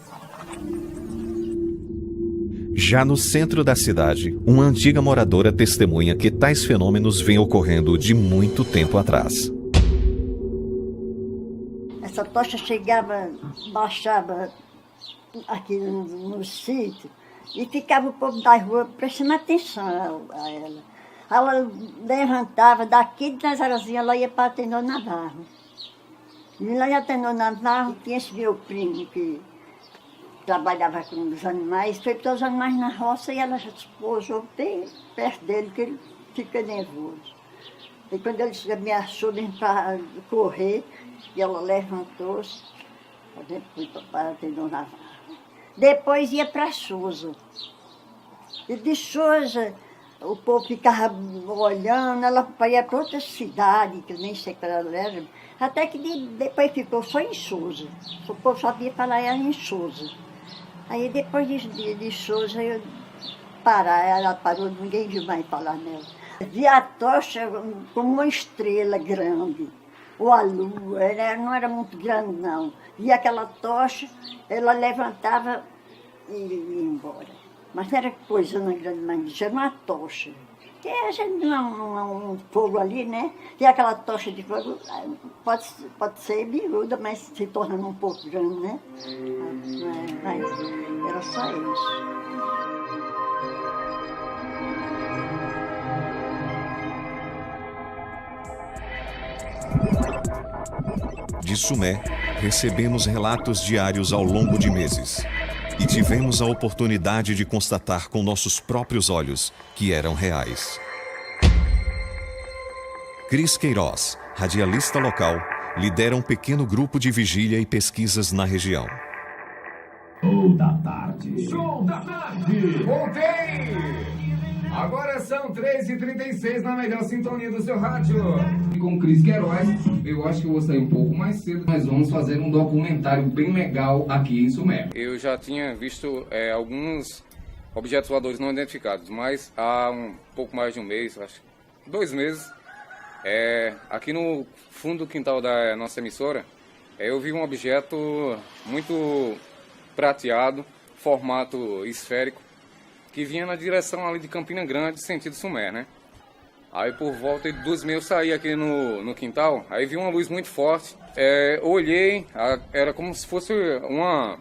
Já no centro da cidade, uma antiga moradora testemunha que tais fenômenos vêm ocorrendo de muito tempo atrás. Essa tocha chegava, baixava aqui no sítio e ficava o povo da rua prestando atenção a ela. Ela levantava daqui de Nazarezinha, ela ia para Tenor Navarro. E lá em Tenor Navarro tinha esse meu primo que trabalhava com os animais, foi para os animais na roça e ela já se pousou bem perto dele, que ele fica nervoso. E quando ele me achou para correr, e ela levantou-se, fui para Tenor Navarro. Depois ia para Sousa. E de Sousa, o povo ficava olhando, ela ia para outra cidade, que eu nem sei qual ela era, até que depois ficou só em Sousa. O povo só ia falar ela em Sousa. Aí depois de Sousa, eu parar, ela parou, ninguém viu mais falar nela. Vi a tocha como uma estrela grande, ou a lua, ela não era muito grande não. Vi aquela tocha, ela levantava e ia embora. Mas não era coisa não grande, mas era uma tocha. E a gente um fogo ali, né? E aquela tocha de fogo pode ser miúda, mas se tornando um pouco grande, né? Mas era só isso. De Sumé, recebemos relatos diários ao longo de meses. E tivemos a oportunidade de constatar com nossos próprios olhos que eram reais. Cris Queiroz, radialista local, lidera um pequeno grupo de vigília e pesquisas na região. Show da tarde! Show da tarde! Voltei! Agora são 3h36 na melhor sintonia do seu rádio. E com Cris Queiroz, eu acho que eu vou sair um pouco mais cedo. Nós vamos fazer um documentário bem legal aqui em Sumé. Eu já tinha visto alguns objetos voadores não identificados, mas há um pouco mais de um mês, acho 2 meses, aqui no fundo do quintal da nossa emissora, eu vi um objeto muito prateado, formato esférico, que vinha na direção ali de Campina Grande, sentido Sumé, né? Aí por volta de 2 meses eu saí aqui no quintal, aí vi uma luz muito forte, olhei, era como se fosse uma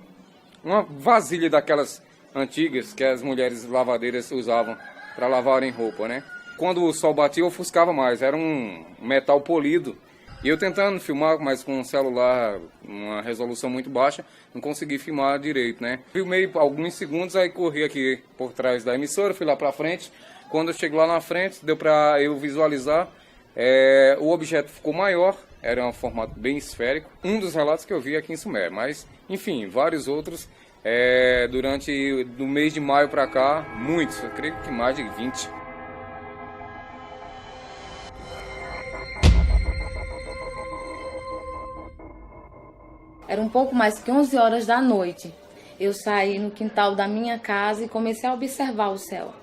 vasilha daquelas antigas que as mulheres lavadeiras usavam para lavarem roupa, né? Quando o sol batia, ofuscava mais, era um metal polido. E eu tentando filmar, mas com um celular, uma resolução muito baixa, não consegui filmar direito, né? Filmei alguns segundos, aí corri aqui por trás da emissora, fui lá pra frente. Quando eu cheguei lá na frente, deu pra eu visualizar, o objeto ficou maior, era um formato bem esférico. Um dos relatos que eu vi aqui em Sumé, mas, enfim, vários outros, durante do mês de maio pra cá, muitos, eu creio que mais de 20. Era um pouco mais que 11 horas da noite. Eu saí no quintal da minha casa e comecei a observar o céu.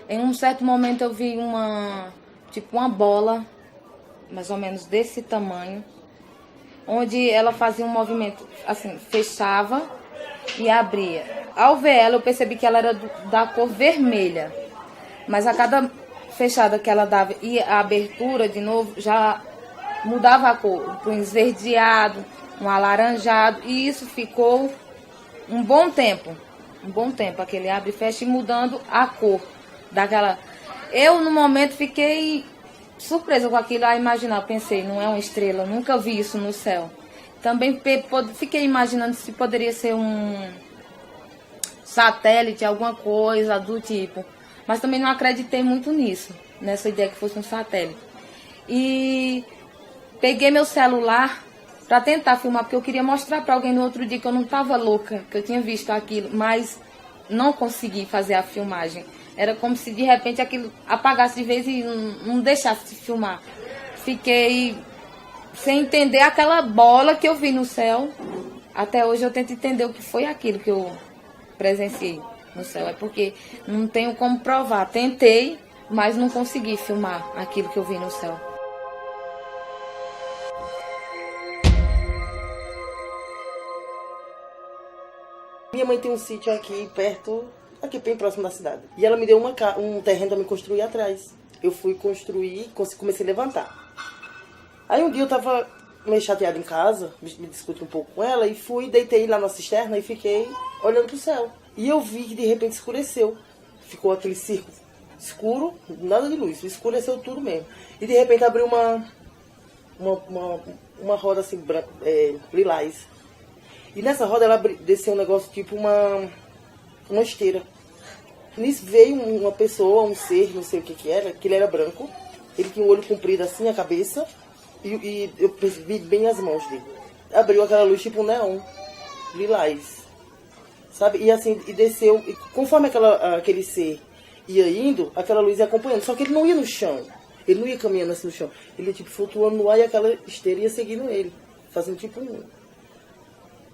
Em um certo momento eu vi uma bola, mais ou menos desse tamanho, onde ela fazia um movimento, assim, fechava e abria. Ao ver ela, eu percebi que ela era da cor vermelha, mas a cada fechada que ela dava e a abertura de novo, já mudava a cor, para um esverdeado, um alaranjado, e isso ficou um bom tempo, aquele abre e fecha e mudando a cor daquela. Eu no momento fiquei surpresa com aquilo, a imaginar, pensei, não é uma estrela, nunca vi isso no céu. Também fiquei imaginando se poderia ser um satélite, alguma coisa do tipo, mas também não acreditei muito nisso, nessa ideia que fosse um satélite. E peguei meu celular para tentar filmar, porque eu queria mostrar para alguém no outro dia que eu não estava louca, que eu tinha visto aquilo, mas não consegui fazer a filmagem. Era como se de repente aquilo apagasse de vez e não deixasse de filmar. Fiquei sem entender aquela bola que eu vi no céu. Até hoje eu tento entender o que foi aquilo que eu presenciei no céu. É porque não tenho como provar. Tentei, mas não consegui filmar aquilo que eu vi no céu. Minha mãe tem um sítio aqui perto, aqui bem próximo da cidade. E ela me deu um terreno para me construir atrás. Eu fui construir, comecei a levantar. Aí um dia eu tava meio chateada em casa, me discuti um pouco com ela, e deitei lá na cisterna e fiquei olhando pro céu. E eu vi que de repente escureceu. Ficou aquele círculo escuro, nada de luz, escureceu tudo mesmo. E de repente abriu uma roda assim, lilás. E nessa roda ela desceu um negócio tipo uma esteira. Nisso veio uma pessoa, um ser, não sei o que era, que ele era branco. Ele tinha um olho comprido assim, a cabeça, e eu percebi bem as mãos dele. Abriu aquela luz tipo um neon, lilás, sabe? E assim, e desceu, e conforme aquele ser ia indo, aquela luz ia acompanhando. Só que ele não ia no chão, ele não ia caminhando assim no chão. Ele ia tipo flutuando no ar e aquela esteira ia seguindo ele, fazendo tipo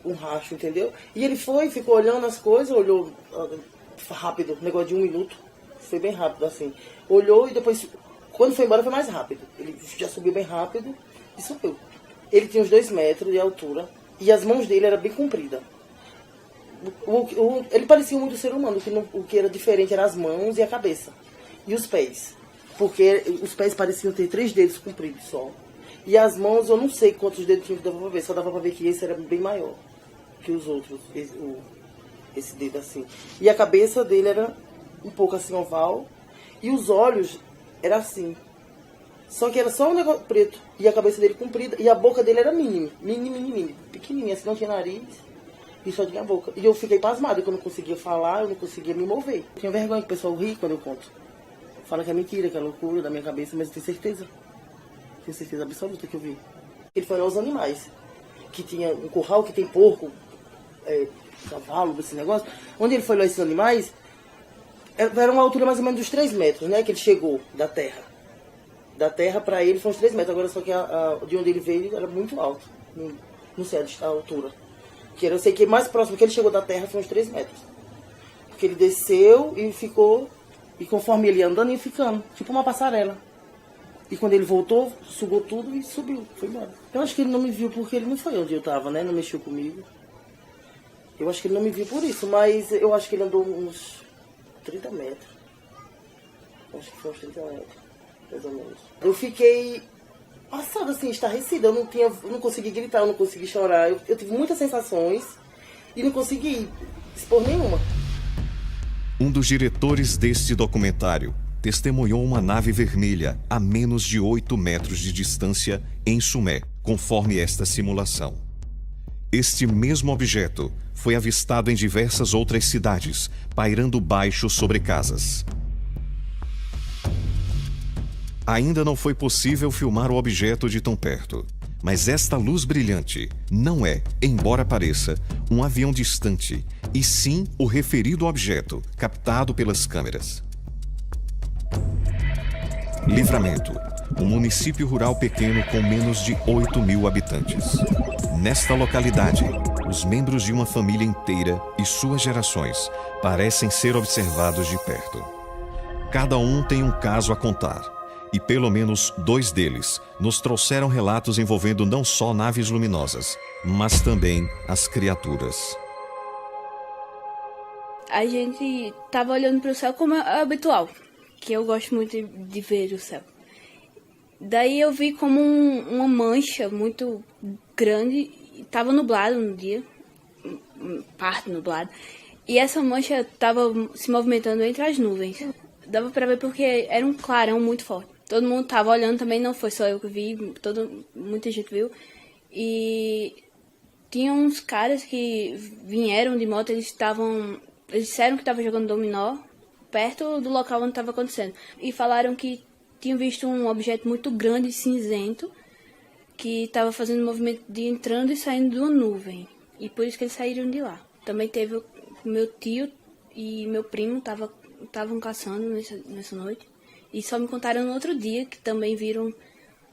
um racho, entendeu? E ele ficou olhando as coisas, olhou rápido, negócio de 1 minuto, foi bem rápido assim. Olhou e depois, quando foi embora, foi mais rápido. Ele já subiu bem rápido e subiu. Ele tinha uns 2 metros de altura e as mãos dele eram bem compridas. Ele parecia muito ser humano, o que era diferente eram as mãos e a cabeça. E os pés, porque os pés pareciam ter 3 dedos compridos só. E as mãos, eu não sei quantos dedos tinha que dava pra ver, só dava pra ver que esse era bem maior que os outros, esse dedo assim. E a cabeça dele era um pouco assim oval, e os olhos eram assim, Só que era só um negócio preto. E a cabeça dele comprida. E a boca dele era mínima. Mínima. Pequenininha. Assim, não tinha nariz. E só tinha a boca. E eu fiquei pasmada, que eu não conseguia falar, eu não conseguia me mover. Eu tinha vergonha que o pessoal ri quando eu conto. Fala que é mentira, que é loucura da minha cabeça, mas eu tenho certeza. Tenho certeza absoluta que eu vi. Ele foi olhar os animais. Que tinha um curral que tem porco, cavalo, esse negócio. Onde ele foi olhar esses animais, era uma altura mais ou menos dos 3 metros, né? Que ele chegou da terra. Da terra para ele foi uns 3 metros. Agora só que de onde ele veio era muito alto. Não sei a altura. Eu sei que mais próximo que ele chegou da terra foi uns 3 metros. Porque ele desceu e ficou. E conforme ele ia andando, ia ficando. Tipo uma passarela. E quando ele voltou, sugou tudo e subiu. Foi embora. Eu acho que ele não me viu porque ele não foi onde eu tava, né? Não mexeu comigo. Eu acho que ele não me viu por isso. Mas eu acho que ele andou uns 30 metros. Acho que foi uns 30 metros. Mais ou menos. Eu fiquei passada assim, estarrecida. Eu não consegui gritar, eu não consegui chorar. Eu tive muitas sensações e não consegui expor nenhuma. Um dos diretores deste documentário testemunhou uma nave vermelha a menos de 8 metros de distância em Sumé, conforme esta simulação. Este mesmo objeto foi avistado em diversas outras cidades, pairando baixo sobre casas. Ainda não foi possível filmar o objeto de tão perto, mas esta luz brilhante não é, embora pareça, um avião distante, e sim o referido objeto captado pelas câmeras. Livramento, um município rural pequeno com menos de 8.000 habitantes. Nesta localidade, os membros de uma família inteira e suas gerações parecem ser observados de perto. Cada um tem um caso a contar, e pelo menos 2 deles nos trouxeram relatos envolvendo não só naves luminosas, mas também as criaturas. A gente estava olhando para o céu como é habitual, que eu gosto muito de ver o céu. Daí eu vi como uma mancha muito grande, estava nublado no dia, parte nublado, e essa mancha estava se movimentando entre as nuvens. Dava para ver porque era um clarão muito forte. Todo mundo estava olhando também, não foi só eu que vi, muita gente viu. E tinha uns caras que vieram de moto, eles disseram que estavam jogando dominó perto do local onde estava acontecendo. E falaram que tinham visto um objeto muito grande e cinzento que estava fazendo um movimento de entrando e saindo de uma nuvem. E por isso que eles saíram de lá. Também teve o meu tio e meu primo estavam caçando nessa noite. E só me contaram no outro dia que também viram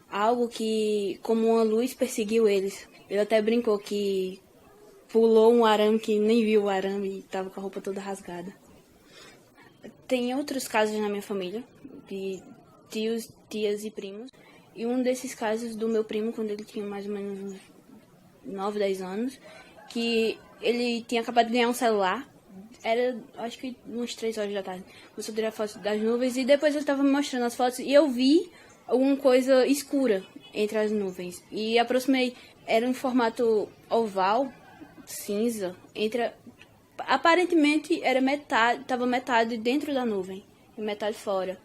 algo que, como uma luz, perseguiu eles. Ele até brincou que pulou um arame que nem viu o arame e estava com a roupa toda rasgada. Tem outros casos na minha família, de tios, tias e primos. E um desses casos do meu primo, quando ele tinha mais ou menos uns 9, 10 anos, que ele tinha acabado de ganhar um celular. Era, acho que umas 3 horas da tarde. Começou a tirar fotos das nuvens e depois ele estava me mostrando as fotos e eu vi alguma coisa escura entre as nuvens. E aproximei, era em formato oval, cinza, aparentemente era metade, estava metade dentro da nuvem e metade fora.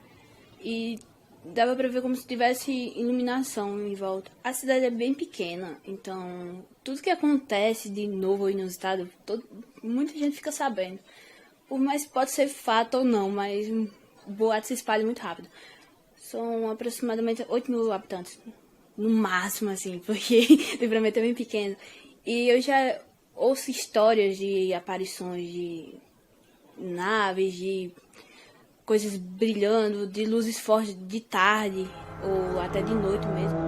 E dava para ver como se tivesse iluminação em volta. A cidade é bem pequena, então tudo que acontece de novo ou inusitado, muita gente fica sabendo. Por mais que pode ser fato ou não, mas o boato se espalha muito rápido. São aproximadamente 8.000 habitantes, no máximo, assim, porque Livramento é bem pequeno. E eu já ouço histórias de aparições de naves, de coisas brilhando, de luzes fortes de tarde ou até de noite mesmo.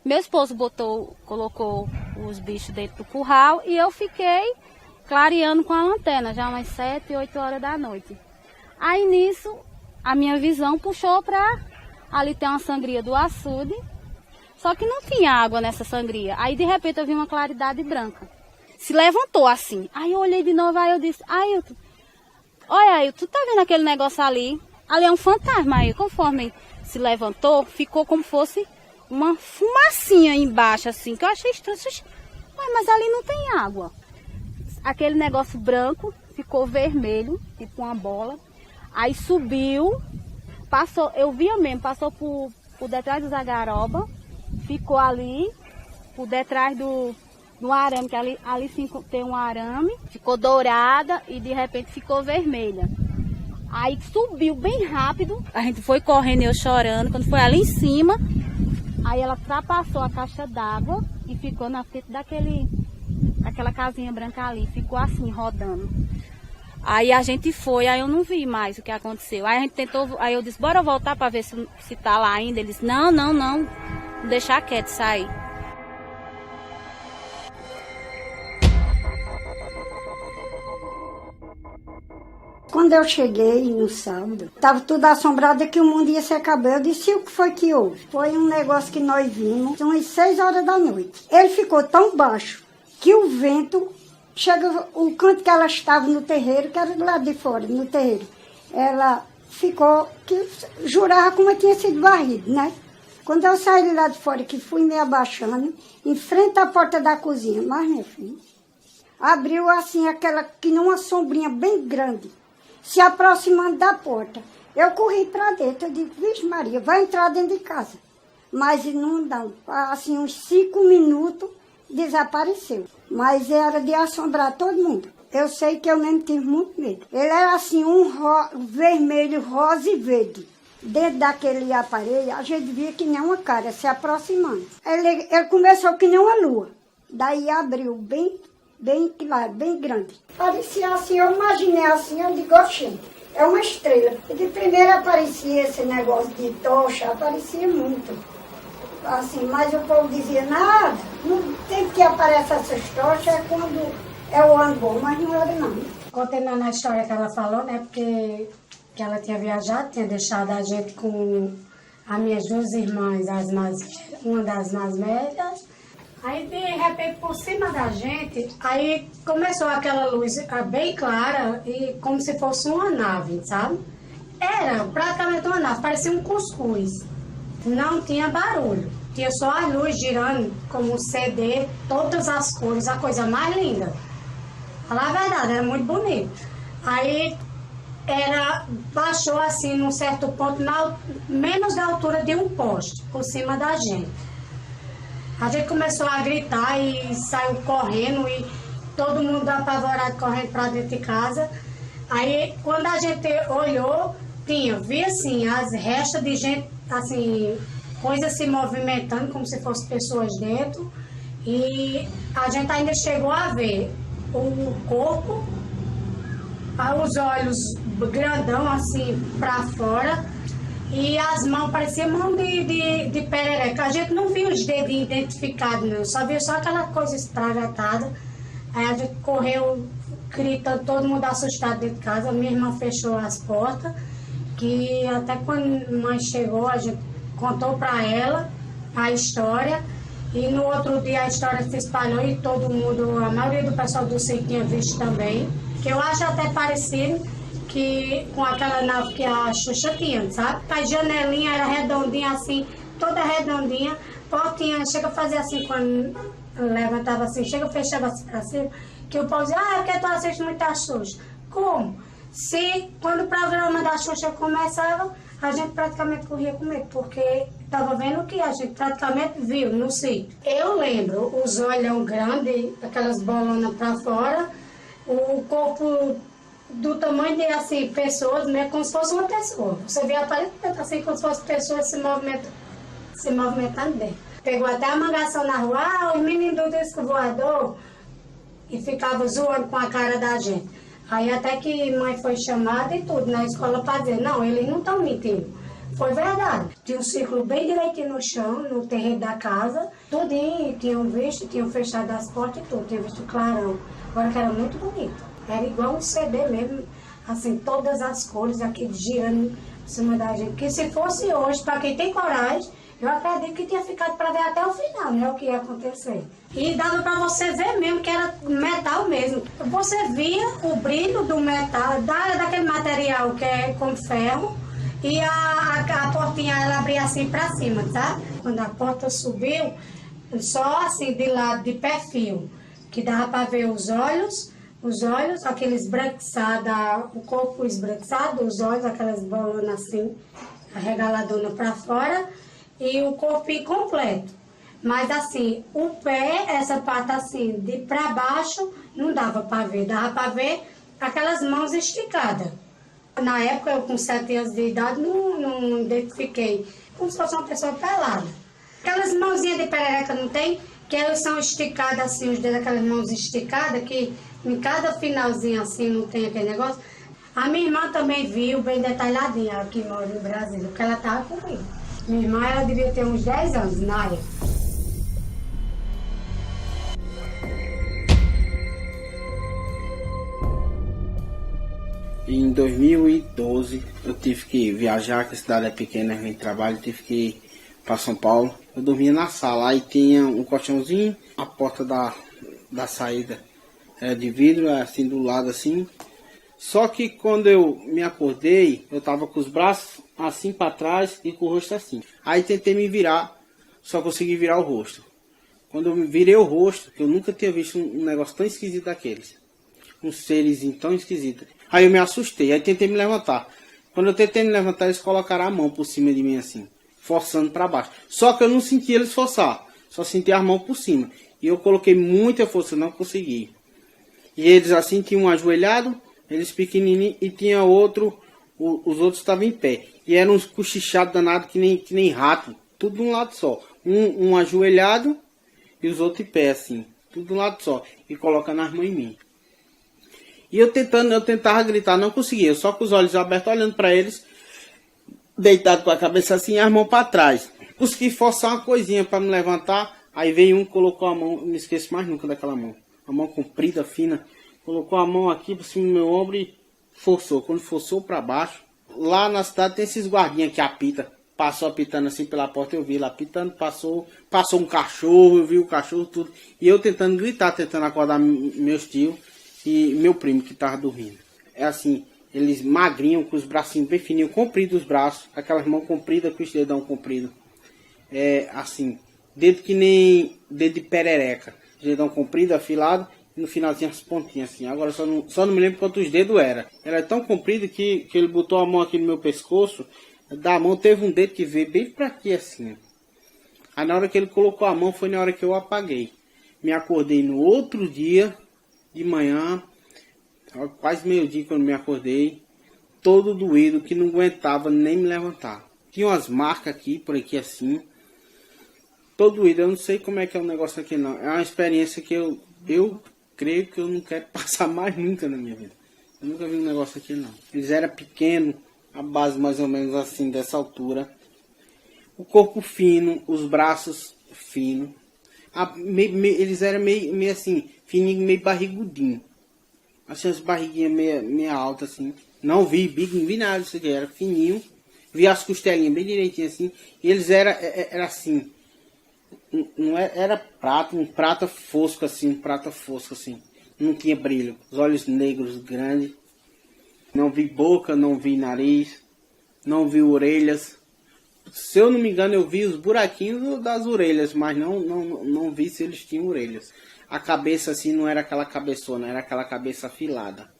Meu esposo colocou os bichos dentro do curral e eu fiquei clareando com a lanterna, já umas 7, 8 horas da noite. Aí nisso, a minha visão puxou pra ali tem uma sangria do açude, só que não tinha água nessa sangria. Aí de repente eu vi uma claridade branca. Se levantou assim. Aí eu olhei de novo, aí eu disse, Ailton, olha Ailton, tu tá vendo aquele negócio ali? Ali é um fantasma. Aí conforme se levantou, ficou como fosse uma fumacinha embaixo, assim, que eu achei estranho. Mas ali não tem água. Aquele negócio branco ficou vermelho, tipo uma bola. Aí subiu, passou, eu via mesmo, passou por detrás dos agaroba, ficou ali, por detrás do arame, que ali sim tem um arame, ficou dourada e de repente ficou vermelha. Aí subiu bem rápido, a gente foi correndo, eu chorando, quando foi ali em cima, aí ela ultrapassou a caixa d'água e ficou na frente daquela casinha branca ali, ficou assim, rodando. Aí a gente foi, aí eu não vi mais o que aconteceu. Aí a gente tentou, aí eu disse, bora voltar para ver se tá lá ainda. Eles, não, deixar quieto, sair. Quando eu cheguei no sábado, estava tudo assombrado que o mundo ia se acabar. Eu disse, o que foi que houve? Foi um negócio que nós vimos, umas 6 horas da noite. Ele ficou tão baixo que o vento, chega o canto que ela estava no terreiro, que era do lado de fora, no terreiro, ela ficou, que jurava como tinha sido varrido, né? Quando eu saí lá de fora, que fui me abaixando, em frente à porta da cozinha, mas, meu filho, abriu assim, aquela, que numa sombrinha bem grande, se aproximando da porta. Eu corri para dentro, eu disse, vixe Maria, vai entrar dentro de casa. Mas não, assim, uns 5 minutos, desapareceu. Mas era de assombrar todo mundo. Eu sei que eu mesmo tive muito medo. Ele era assim, vermelho, rosa e verde. Dentro daquele aparelho, a gente via que nem uma cara se aproximando. Ele começou que nem uma lua. Daí abriu bem claro, bem grande. Parecia assim, eu imaginei assim, eu digo, oxe, é uma estrela. E de primeiro aparecia esse negócio de tocha, aparecia muito. Assim, mas o povo dizia, nada, no tempo que aparece essas tochas é quando é o ano bom, mas não era não. Continuando a história que ela falou, né, porque que ela tinha viajado, tinha deixado a gente com as minhas 2 irmãs, uma das mais velhas. Aí, de repente, por cima da gente, aí começou aquela luz bem clara, e como se fosse uma nave, sabe? Era praticamente uma nave, parecia um cuscuz. Não tinha barulho, tinha só as luzes girando como um CD, todas as cores, a coisa mais linda. Falar a verdade, era muito bonito. Aí baixou assim num certo ponto, menos da altura de um poste, por cima da gente. A gente começou a gritar e saiu correndo e todo mundo apavorado correndo para dentro de casa. Aí quando a gente olhou, vi assim as restas de gente, assim, coisas se movimentando como se fossem pessoas dentro. E a gente ainda chegou a ver o corpo, os olhos grandão assim para fora. E as mãos, pareciam mão de perereca. A gente não viu os dedinhos identificados, não. Só viu só aquela coisa estragatada. Aí a gente correu gritando, todo mundo assustado dentro de casa. Minha irmã fechou as portas. Que até quando a mãe chegou, a gente contou para ela a história. E no outro dia a história se espalhou e todo mundo, a maioria do pessoal do sítio tinha visto também. Que eu acho até parecido com aquela nave que a Xuxa tinha, sabe? A janelinha era redondinha assim, toda redondinha, portinha, chega a fazer assim, quando levantava assim, chega, fechava assim pra cima, que o povo dizia, é porque tu assiste muito a Xuxa. Como? Quando o programa da Xuxa começava, a gente praticamente corria com medo, porque estava vendo o que a gente praticamente viu no sítio. Eu lembro, os olhos grandes, aquelas bolonas pra fora, o corpo do tamanho de, assim, pessoas, né, como se fosse uma pessoa. Você vê aparentemente assim, como se fosse pessoas se movimentando dentro. Pegou até a mangação na rua, os meninos do disco voador, e ficava zoando com a cara da gente. Aí até que mãe foi chamada e tudo na escola para dizer, não, eles não estão mentindo. Foi verdade. Tinha um círculo bem direitinho no chão, no terreiro da casa, tudinho, tinham visto, tinham fechado as portas e tudo, tinham visto o clarão. Agora que era muito bonito. Era igual um CD mesmo, assim, todas as cores aqui girando em cima da gente. Que se fosse hoje, para quem tem coragem, eu acredito que tinha ficado para ver até o final, né, o que ia acontecer. E dava para você ver mesmo que era metal mesmo. Você via o brilho do metal, daquele material que é com ferro, e a portinha ela abria assim pra cima, tá? Quando a porta subiu, só assim de lado, de perfil, que dava pra ver os olhos, aqueles esbranquiçados, o corpo esbranquiçado, os olhos, aquelas bolonas assim, arregaladona pra fora, e o corpo completo. Mas assim, o pé, essa parte assim, de pra baixo, não dava pra ver, dava pra ver aquelas mãos esticadas. Na época, eu com 7 anos de idade, não identifiquei, como se fosse uma pessoa pelada. Aquelas mãozinhas de perereca não tem? Que elas são esticadas assim, os dedos daquelas mãos esticadas, que em cada finalzinho assim não tem aquele negócio. A minha irmã também viu bem detalhadinha, ela que mora no Brasil, porque ela estava comigo. Minha irmã, ela devia ter uns 10 anos na área. Em 2012, eu tive que viajar, que a cidade é pequena, eu trabalho, tive que ir para São Paulo. Eu dormia na sala, aí tinha um colchãozinho, a porta da saída era de vidro, assim do lado assim. Só que quando eu me acordei, eu tava com os braços assim para trás e com o rosto assim. Aí tentei me virar, só consegui virar o rosto. Quando eu virei o rosto, que eu nunca tinha visto um negócio tão esquisito daqueles. Um serizinho tão esquisito. Aí eu me assustei, aí tentei me levantar. Quando eu tentei me levantar, eles colocaram a mão por cima de mim assim, forçando para baixo. Só que eu não senti eles forçar, só senti a mão por cima. E eu coloquei muita força, não consegui. E eles assim tinham um ajoelhado, eles pequenininhos, e tinha outro, os outros estavam em pé. E eram uns cochichados danados que nem rato, tudo de um lado só. Um ajoelhado e os outros em pé assim, tudo de um lado só. E colocando as mãos em mim. E eu tentava gritar, não conseguia, só com os olhos abertos, olhando para eles, deitado com a cabeça assim, e as mãos para trás. Consegui forçar uma coisinha para me levantar, aí veio um, colocou a mão, não esqueço mais nunca daquela mão, a mão comprida, fina, colocou a mão aqui por cima do meu ombro e forçou. Quando forçou para baixo, lá na cidade tem esses guardinhas que apita, passou apitando assim pela porta, eu vi lá apitando, passou um cachorro, eu vi o cachorro, tudo, e eu tentando gritar, tentando acordar meus tios, e meu primo que tava dormindo. É assim, eles magrinhos, com os bracinhos bem fininhos, compridos os braços, aquelas mãos compridas com os dedão compridos. É assim, dedo que nem dedo de perereca, dedão comprido, afilado, e no finalzinho as pontinhas assim. Agora só não me lembro quantos dedos era. Era tão comprido que ele botou a mão aqui no meu pescoço, da mão teve um dedo que veio bem pra aqui assim. Aí na hora que ele colocou a mão foi na hora que eu apaguei. Me acordei no outro dia, de manhã, quase meio-dia quando me acordei, todo doído, que não aguentava nem me levantar. Tinha umas marcas aqui, por aqui assim, todo doído. Eu não sei como é que é o negócio aqui não. É uma experiência que eu creio que eu não quero passar mais nunca na minha vida. Eu nunca vi um negócio aqui não. Eles eram pequenos, a base mais ou menos assim, dessa altura. O corpo fino, os braços finos. Eles eram meio assim, fininho, meio barrigudinho. Assim, as barriguinhas meio altas assim. Não vi bico, não vi nada disso aqui. Era fininho. Vi as costelinhas bem direitinho assim. E eles eram assim. Não era prata, um prata fosco assim. Não tinha brilho. Os olhos negros grandes. Não vi boca, não vi nariz. Não vi orelhas. Se eu não me engano, eu vi os buraquinhos das orelhas, mas não vi se eles tinham orelhas. A cabeça assim não era aquela cabeçona, era aquela cabeça afilada.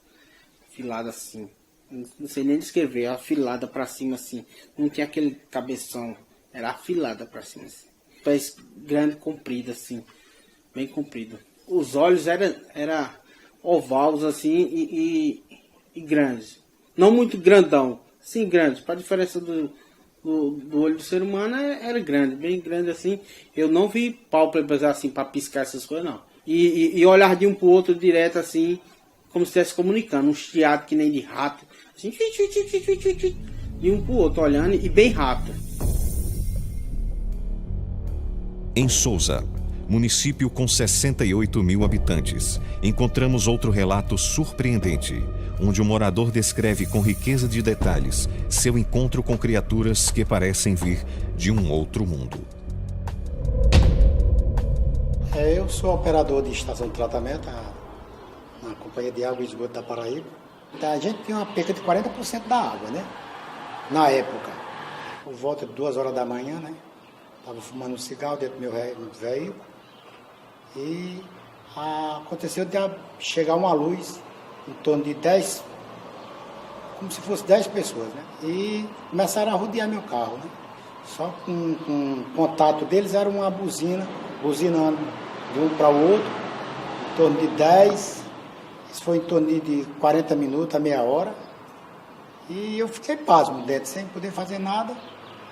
Afilada assim. Não sei nem descrever, afilada pra cima assim. Não tinha aquele cabeção, era afilada pra cima assim. Pés grande, comprido assim, bem comprido. Os olhos eram ovalos assim e grandes. Não muito grandão, sim grandes. Para a diferença do olho do ser humano era grande, bem grande assim. Eu não vi pálpebras assim para piscar essas coisas não. E olhar de um pro outro direto assim, como se estivesse comunicando, um chiado que nem de rato, assim, de um pro outro olhando e bem rápido. Em Souza, município com 68 mil habitantes, encontramos outro relato surpreendente, onde o morador descreve com riqueza de detalhes seu encontro com criaturas que parecem vir de um outro mundo. Eu sou operador de estação de tratamento na Companhia de Água e Esgoto da Paraíba. A gente tem uma perca de 40% da água, né? na época, por volta de 2 horas da manhã, né? Estava fumando um cigarro dentro do meu veículo e aconteceu de chegar uma luz em torno de 10, como se fosse 10 pessoas, né? E começaram a rodear meu carro, né? Só com o contato deles era uma buzinando de um para o outro, em torno de 10, isso foi em torno de 40 minutos a meia hora. E eu fiquei pasmo dentro, sem poder fazer nada.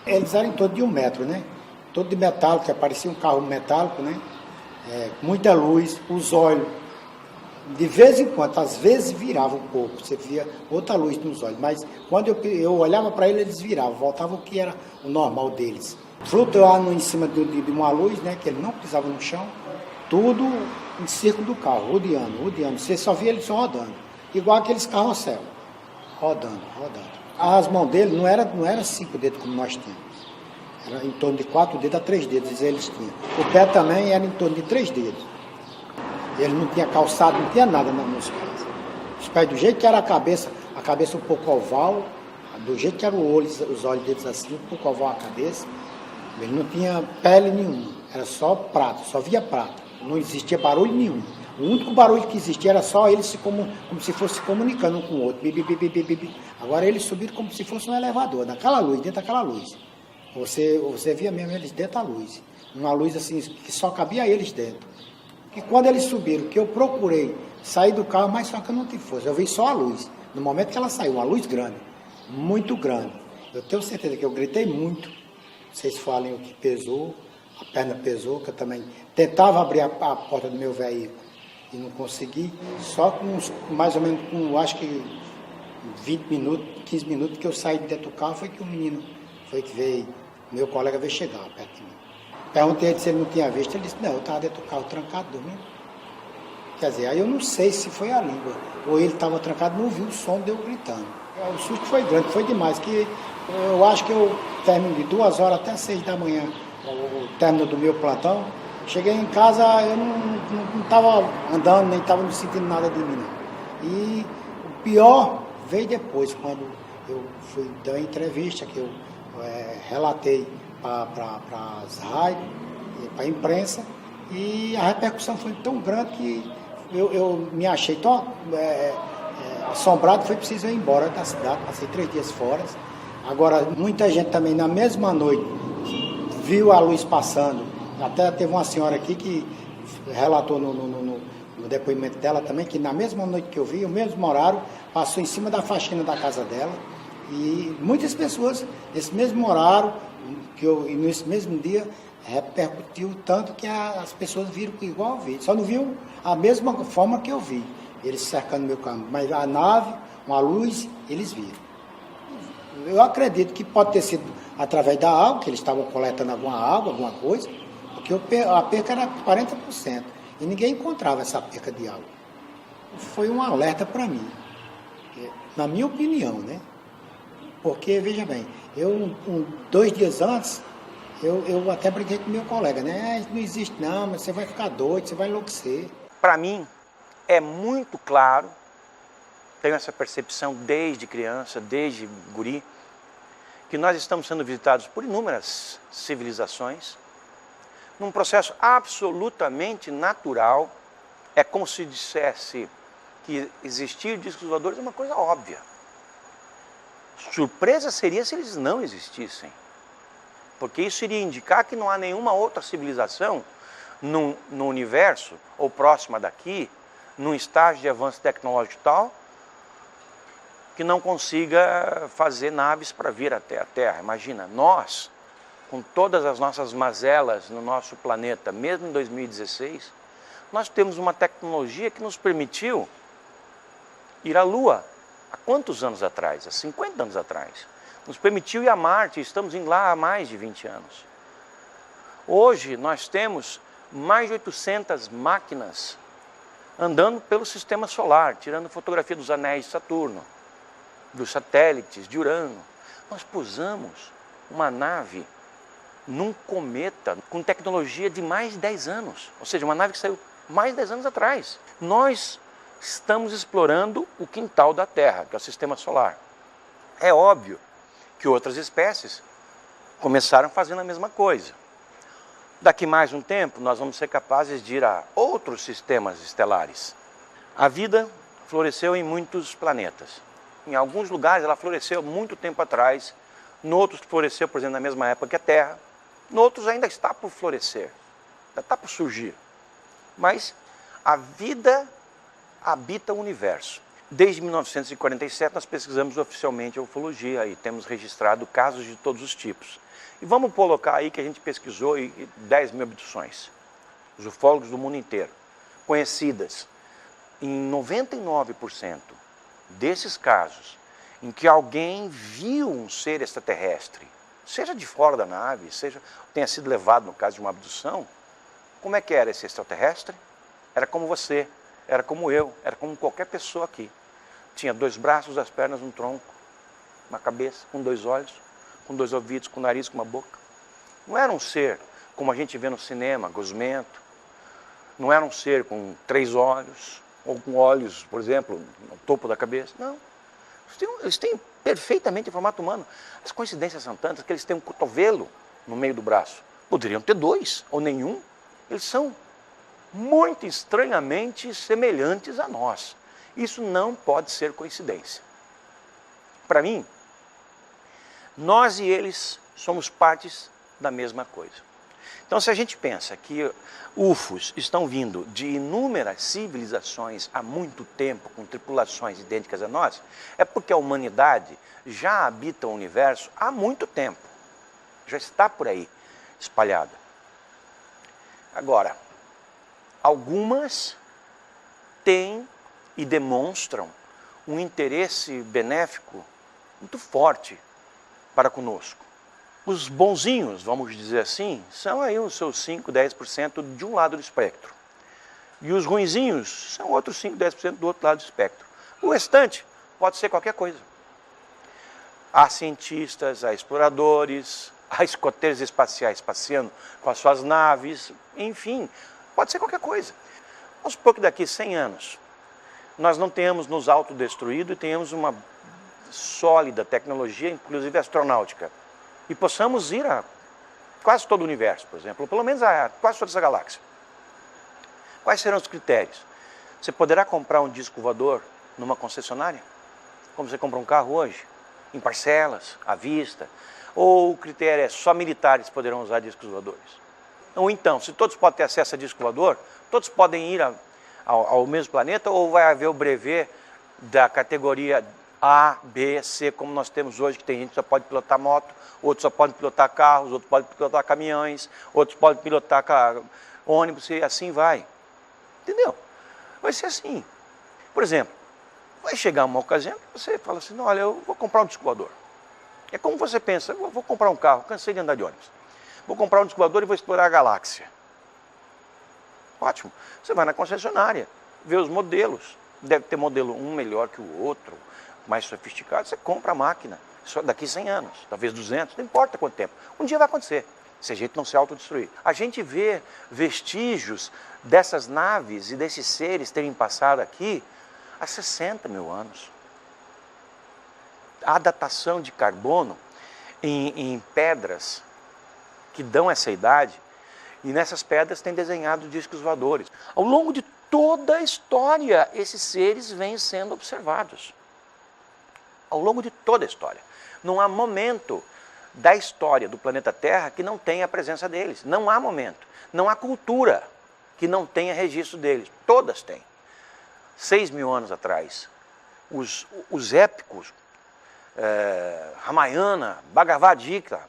Eles eram em torno de 1 metro, né? Todo de metálico, que parecia um carro metálico, né? Muita luz, os olhos, de vez em quando, às vezes virava um pouco, você via outra luz nos olhos, mas quando eu olhava para eles viravam, voltavam o que era o normal deles. Flutuando em cima de uma luz, né? Que ele não pisava no chão, tudo em círculo do carro, rodeando. Você só via ele só rodando, igual aqueles carrossel, rodando. As mãos dele não era 5 dedos como nós tínhamos. Era em torno de 4 dedos a 3 dedos eles tinham. O pé também era em torno de 3 dedos. Ele não tinha calçado, não tinha nada nos pés. Os pés, do jeito que era a cabeça um pouco oval, do jeito que eram os olhos deles assim, um pouco oval a cabeça. Ele não tinha pele nenhuma, era só prata, só via prata. Não existia barulho nenhum. O único barulho que existia era só eles como se fosse comunicando um com o outro. Bi. Agora eles subiram como se fosse um elevador, naquela luz, dentro daquela luz. Você via mesmo eles dentro da luz. Uma luz assim, que só cabia eles dentro. E quando eles subiram, que eu procurei sair do carro, mas só que eu não tive força. Eu vi só a luz. No momento que ela saiu, uma luz grande, muito grande. Eu tenho certeza que eu gritei muito. Vocês falem o que pesou, a perna pesou, que eu também tentava abrir a porta do meu veículo e não consegui. Só com mais ou menos, acho que 20 minutos, 15 minutos que eu saí de dentro do carro, foi que o menino, meu colega veio chegar perto de mim. Perguntei se ele não tinha visto, ele disse, não, eu estava dentro do carro trancado, dormindo. Quer dizer, aí eu não sei se foi a língua, ou ele estava trancado, não ouviu o som de eu gritando. O susto foi grande, foi demais, que eu acho que eu termino de 2 horas até 6 da manhã, o término do meu plantão. Cheguei em casa, eu não estava andando, nem estava me sentindo nada de mim, não. E o pior veio depois, quando eu fui dar uma entrevista, que eu relatei para as rádios, para a imprensa, e a repercussão foi tão grande que eu me achei tão assombrado, foi preciso ir embora da cidade, passei 3 dias fora. Agora, muita gente também, na mesma noite, viu a luz passando. Até teve uma senhora aqui que relatou no depoimento dela também, que na mesma noite que eu vi, o mesmo horário, passou em cima da faxina da casa dela. E muitas pessoas, nesse mesmo horário, e nesse mesmo dia, repercutiu tanto que as pessoas viram igual eu vi. Só não viu a mesma forma que eu vi, eles cercando meu carro. Mas a nave, uma luz, eles viram. Eu acredito que pode ter sido através da água, que eles estavam coletando alguma água, alguma coisa, porque a perca era 40%. E ninguém encontrava essa perca de água. Foi um alerta para mim, na minha opinião, né? Porque, veja bem, 2 dias antes, eu até brinquei com meu colega, né? Não existe não, mas você vai ficar doido, você vai enlouquecer. Para mim, é muito claro, tenho essa percepção desde criança, desde guri, que nós estamos sendo visitados por inúmeras civilizações, num processo absolutamente natural. É como se dissesse que existir discos voadores é uma coisa óbvia. Surpresa seria se eles não existissem, porque isso iria indicar que não há nenhuma outra civilização no universo, ou próxima daqui, num estágio de avanço tecnológico tal, que não consiga fazer naves para vir até a Terra. Imagina, nós, com todas as nossas mazelas no nosso planeta, mesmo em 2016, nós temos uma tecnologia que nos permitiu ir à Lua. Há quantos anos atrás? Há 50 anos atrás. Nos permitiu ir a Marte, estamos indo lá há mais de 20 anos. Hoje nós temos mais de 800 máquinas andando pelo sistema solar, tirando fotografia dos anéis de Saturno, dos satélites de Urano. Nós pusamos uma nave num cometa com tecnologia de mais de 10 anos. Ou seja, uma nave que saiu mais de 10 anos atrás. Nós estamos explorando o quintal da Terra, que é o sistema solar. É óbvio que outras espécies começaram fazendo a mesma coisa. Daqui mais um tempo, nós vamos ser capazes de ir a outros sistemas estelares. A vida floresceu em muitos planetas. Em alguns lugares ela floresceu muito tempo atrás, em outros floresceu, por exemplo, na mesma época que a Terra, em outros ainda está por florescer, ainda está por surgir. Mas a vida habita o universo. Desde 1947 nós pesquisamos oficialmente a ufologia e temos registrado casos de todos os tipos. E vamos colocar aí que a gente pesquisou 10 mil abduções. Os ufólogos do mundo inteiro, conhecidas. Em 99% desses casos em que alguém viu um ser extraterrestre, seja de fora da nave, seja tenha sido levado no caso de uma abdução, como é que era esse extraterrestre? Era como você, era como eu, era como qualquer pessoa aqui. Tinha 2 braços, 2 pernas, um tronco, uma cabeça, com 2 olhos, com 2 ouvidos, com um nariz, com uma boca. Não era um ser como a gente vê no cinema, gosmento. Não era um ser com 3 olhos, ou com olhos, por exemplo, no topo da cabeça. Não. Eles têm perfeitamente o formato humano. As coincidências são tantas que eles têm um cotovelo no meio do braço. Poderiam ter 2 ou nenhum. Eles são muito estranhamente semelhantes a nós. Isso não pode ser coincidência. Para mim, nós e eles somos partes da mesma coisa. Então, se a gente pensa que UFOs estão vindo de inúmeras civilizações há muito tempo, com tripulações idênticas a nós, é porque a humanidade já habita o universo há muito tempo. Já está por aí, espalhada. Agora, algumas têm e demonstram um interesse benéfico muito forte para conosco. Os bonzinhos, vamos dizer assim, são aí os seus 5, 10% de um lado do espectro. E os ruinzinhos são outros 5, 10% do outro lado do espectro. O restante pode ser qualquer coisa. Há cientistas, há exploradores, há escoteiros espaciais passeando com as suas naves, enfim, pode ser qualquer coisa. Vamos supor que daqui a 100 anos nós não tenhamos nos autodestruído e tenhamos uma sólida tecnologia, inclusive astronáutica, e possamos ir a quase todo o universo, por exemplo, ou pelo menos a quase toda essa galáxia. Quais serão os critérios? Você poderá comprar um disco voador numa concessionária, como você compra um carro hoje, em parcelas, à vista, ou o critério é só militares poderão usar discos voadores? Ou então, se todos podem ter acesso a disco voador, todos podem ir ao mesmo planeta, ou vai haver o brevet da categoria A, B, C, como nós temos hoje, que tem gente que só pode pilotar moto, outros só podem pilotar carros, outros podem pilotar caminhões, outros podem pilotar ônibus e assim vai. Entendeu? Vai ser assim. Por exemplo, vai chegar uma ocasião que você fala assim, olha, eu vou comprar um disco voador. É como você pensa, eu vou comprar um carro, cansei de andar de ônibus. Vou comprar um disco voador e vou explorar a galáxia. Ótimo. Você vai na concessionária, vê os modelos. Deve ter modelo um melhor que o outro, mais sofisticado. Você compra a máquina. Só daqui 100 anos, talvez 200, não importa quanto tempo. Um dia vai acontecer, se a gente não se autodestruir. A gente vê vestígios dessas naves e desses seres terem passado aqui há 60 mil anos. Há datação de carbono em pedras que dão essa idade, e nessas pedras tem desenhado discos voadores. Ao longo de toda a história, esses seres vêm sendo observados. Ao longo de toda a história. Não há momento da história do planeta Terra que não tenha a presença deles. Não há momento. Não há cultura que não tenha registro deles. Todas têm. 6 mil anos atrás, os épicos, Ramayana, Bhagavad Gita,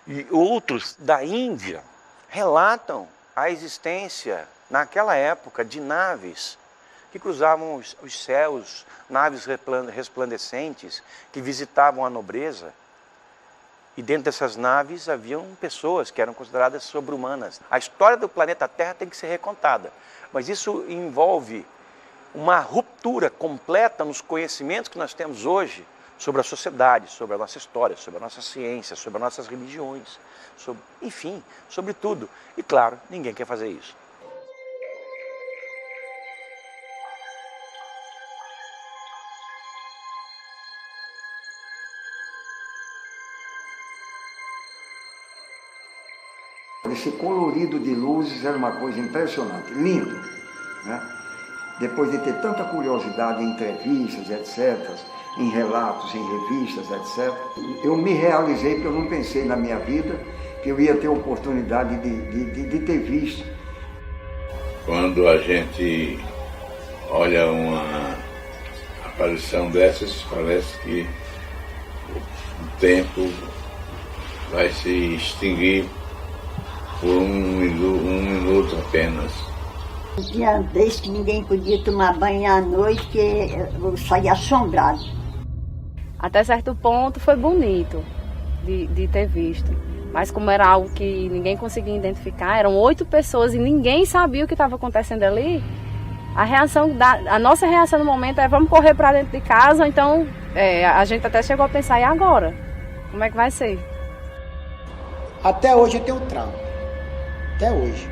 e outros da Índia relatam a existência, naquela época, de naves que cruzavam os céus, naves resplandecentes, que visitavam a nobreza. E dentro dessas naves haviam pessoas que eram consideradas sobre-humanas. A história do planeta Terra tem que ser recontada, mas isso envolve uma ruptura completa nos conhecimentos que nós temos hoje sobre a sociedade, sobre a nossa história, sobre a nossa ciência, sobre as nossas religiões, enfim, sobre tudo. E claro, ninguém quer fazer isso. Esse colorido de luzes era uma coisa impressionante, lindo, né? Depois de ter tanta curiosidade em entrevistas, etc., em relatos, em revistas, etc., eu me realizei, porque eu não pensei na minha vida que eu ia ter a oportunidade de ter visto. Quando a gente olha uma aparição dessas, parece que o tempo vai se extinguir por um minuto apenas. Tinha vez que ninguém podia tomar banho à noite, que eu saía assombrado. Até certo ponto foi bonito de ter visto. Mas como era algo que ninguém conseguia identificar, eram 8 pessoas e ninguém sabia o que estava acontecendo ali, a nossa reação no momento é vamos correr para dentro de casa, ou então a gente até chegou a pensar, e agora? Como é que vai ser? Até hoje eu tenho trauma. Até hoje.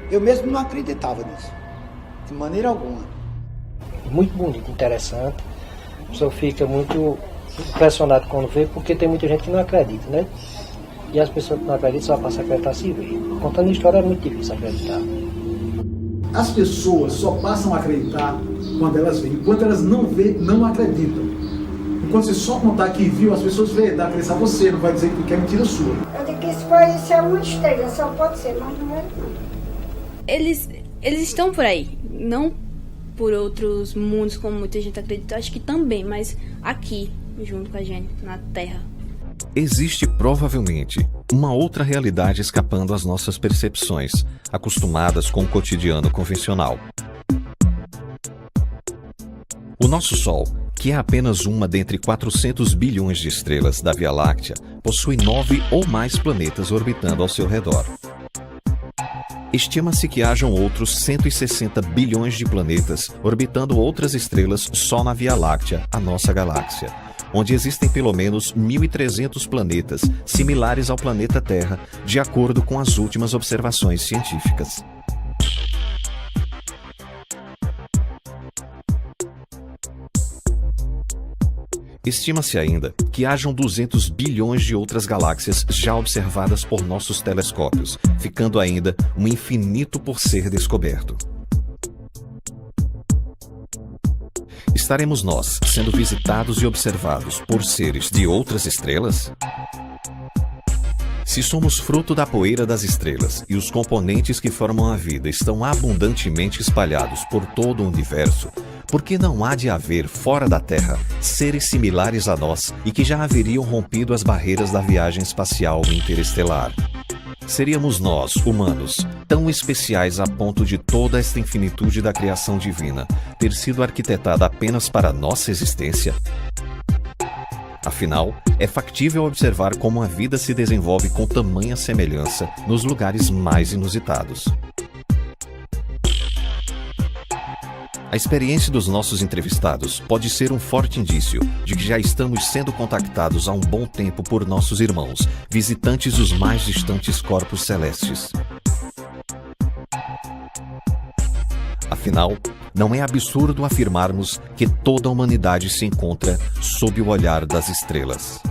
Eu mesmo não acreditava nisso. De maneira alguma. Muito bonito, interessante. A pessoa fica muito impressionado quando vê, porque tem muita gente que não acredita, né? E as pessoas que não acreditam só passam a acreditar se vê. Contando a história é muito difícil acreditar. As pessoas só passam a acreditar quando elas veem. Enquanto elas não veem, não acreditam. Enquanto você só contar que viu, as pessoas veem, dá acreditar você, não vai dizer que é mentira sua. Eu digo que isso é uma estrela, só pode ser, mas não é não. Eles estão por aí, não por outros mundos como muita gente acredita, acho que também, mas aqui, junto com a gente, na Terra. Existe provavelmente uma outra realidade escapando às nossas percepções, acostumadas com o cotidiano convencional. O nosso Sol, que é apenas uma dentre 400 bilhões de estrelas da Via Láctea, possui 9 ou mais planetas orbitando ao seu redor. Estima-se que hajam outros 160 bilhões de planetas orbitando outras estrelas só na Via Láctea, a nossa galáxia, onde existem pelo menos 1.300 planetas similares ao planeta Terra, de acordo com as últimas observações científicas. Estima-se ainda que hajam 200 bilhões de outras galáxias já observadas por nossos telescópios, ficando ainda um infinito por ser descoberto. Estaremos nós sendo visitados e observados por seres de outras estrelas? Se somos fruto da poeira das estrelas e os componentes que formam a vida estão abundantemente espalhados por todo o universo, por que não há de haver, fora da Terra, seres similares a nós e que já haveriam rompido as barreiras da viagem espacial interestelar? Seríamos nós, humanos, tão especiais a ponto de toda esta infinitude da criação divina ter sido arquitetada apenas para nossa existência? Afinal, é factível observar como a vida se desenvolve com tamanha semelhança nos lugares mais inusitados. A experiência dos nossos entrevistados pode ser um forte indício de que já estamos sendo contactados há um bom tempo por nossos irmãos, visitantes dos mais distantes corpos celestes. Afinal, não é absurdo afirmarmos que toda a humanidade se encontra sob o olhar das estrelas.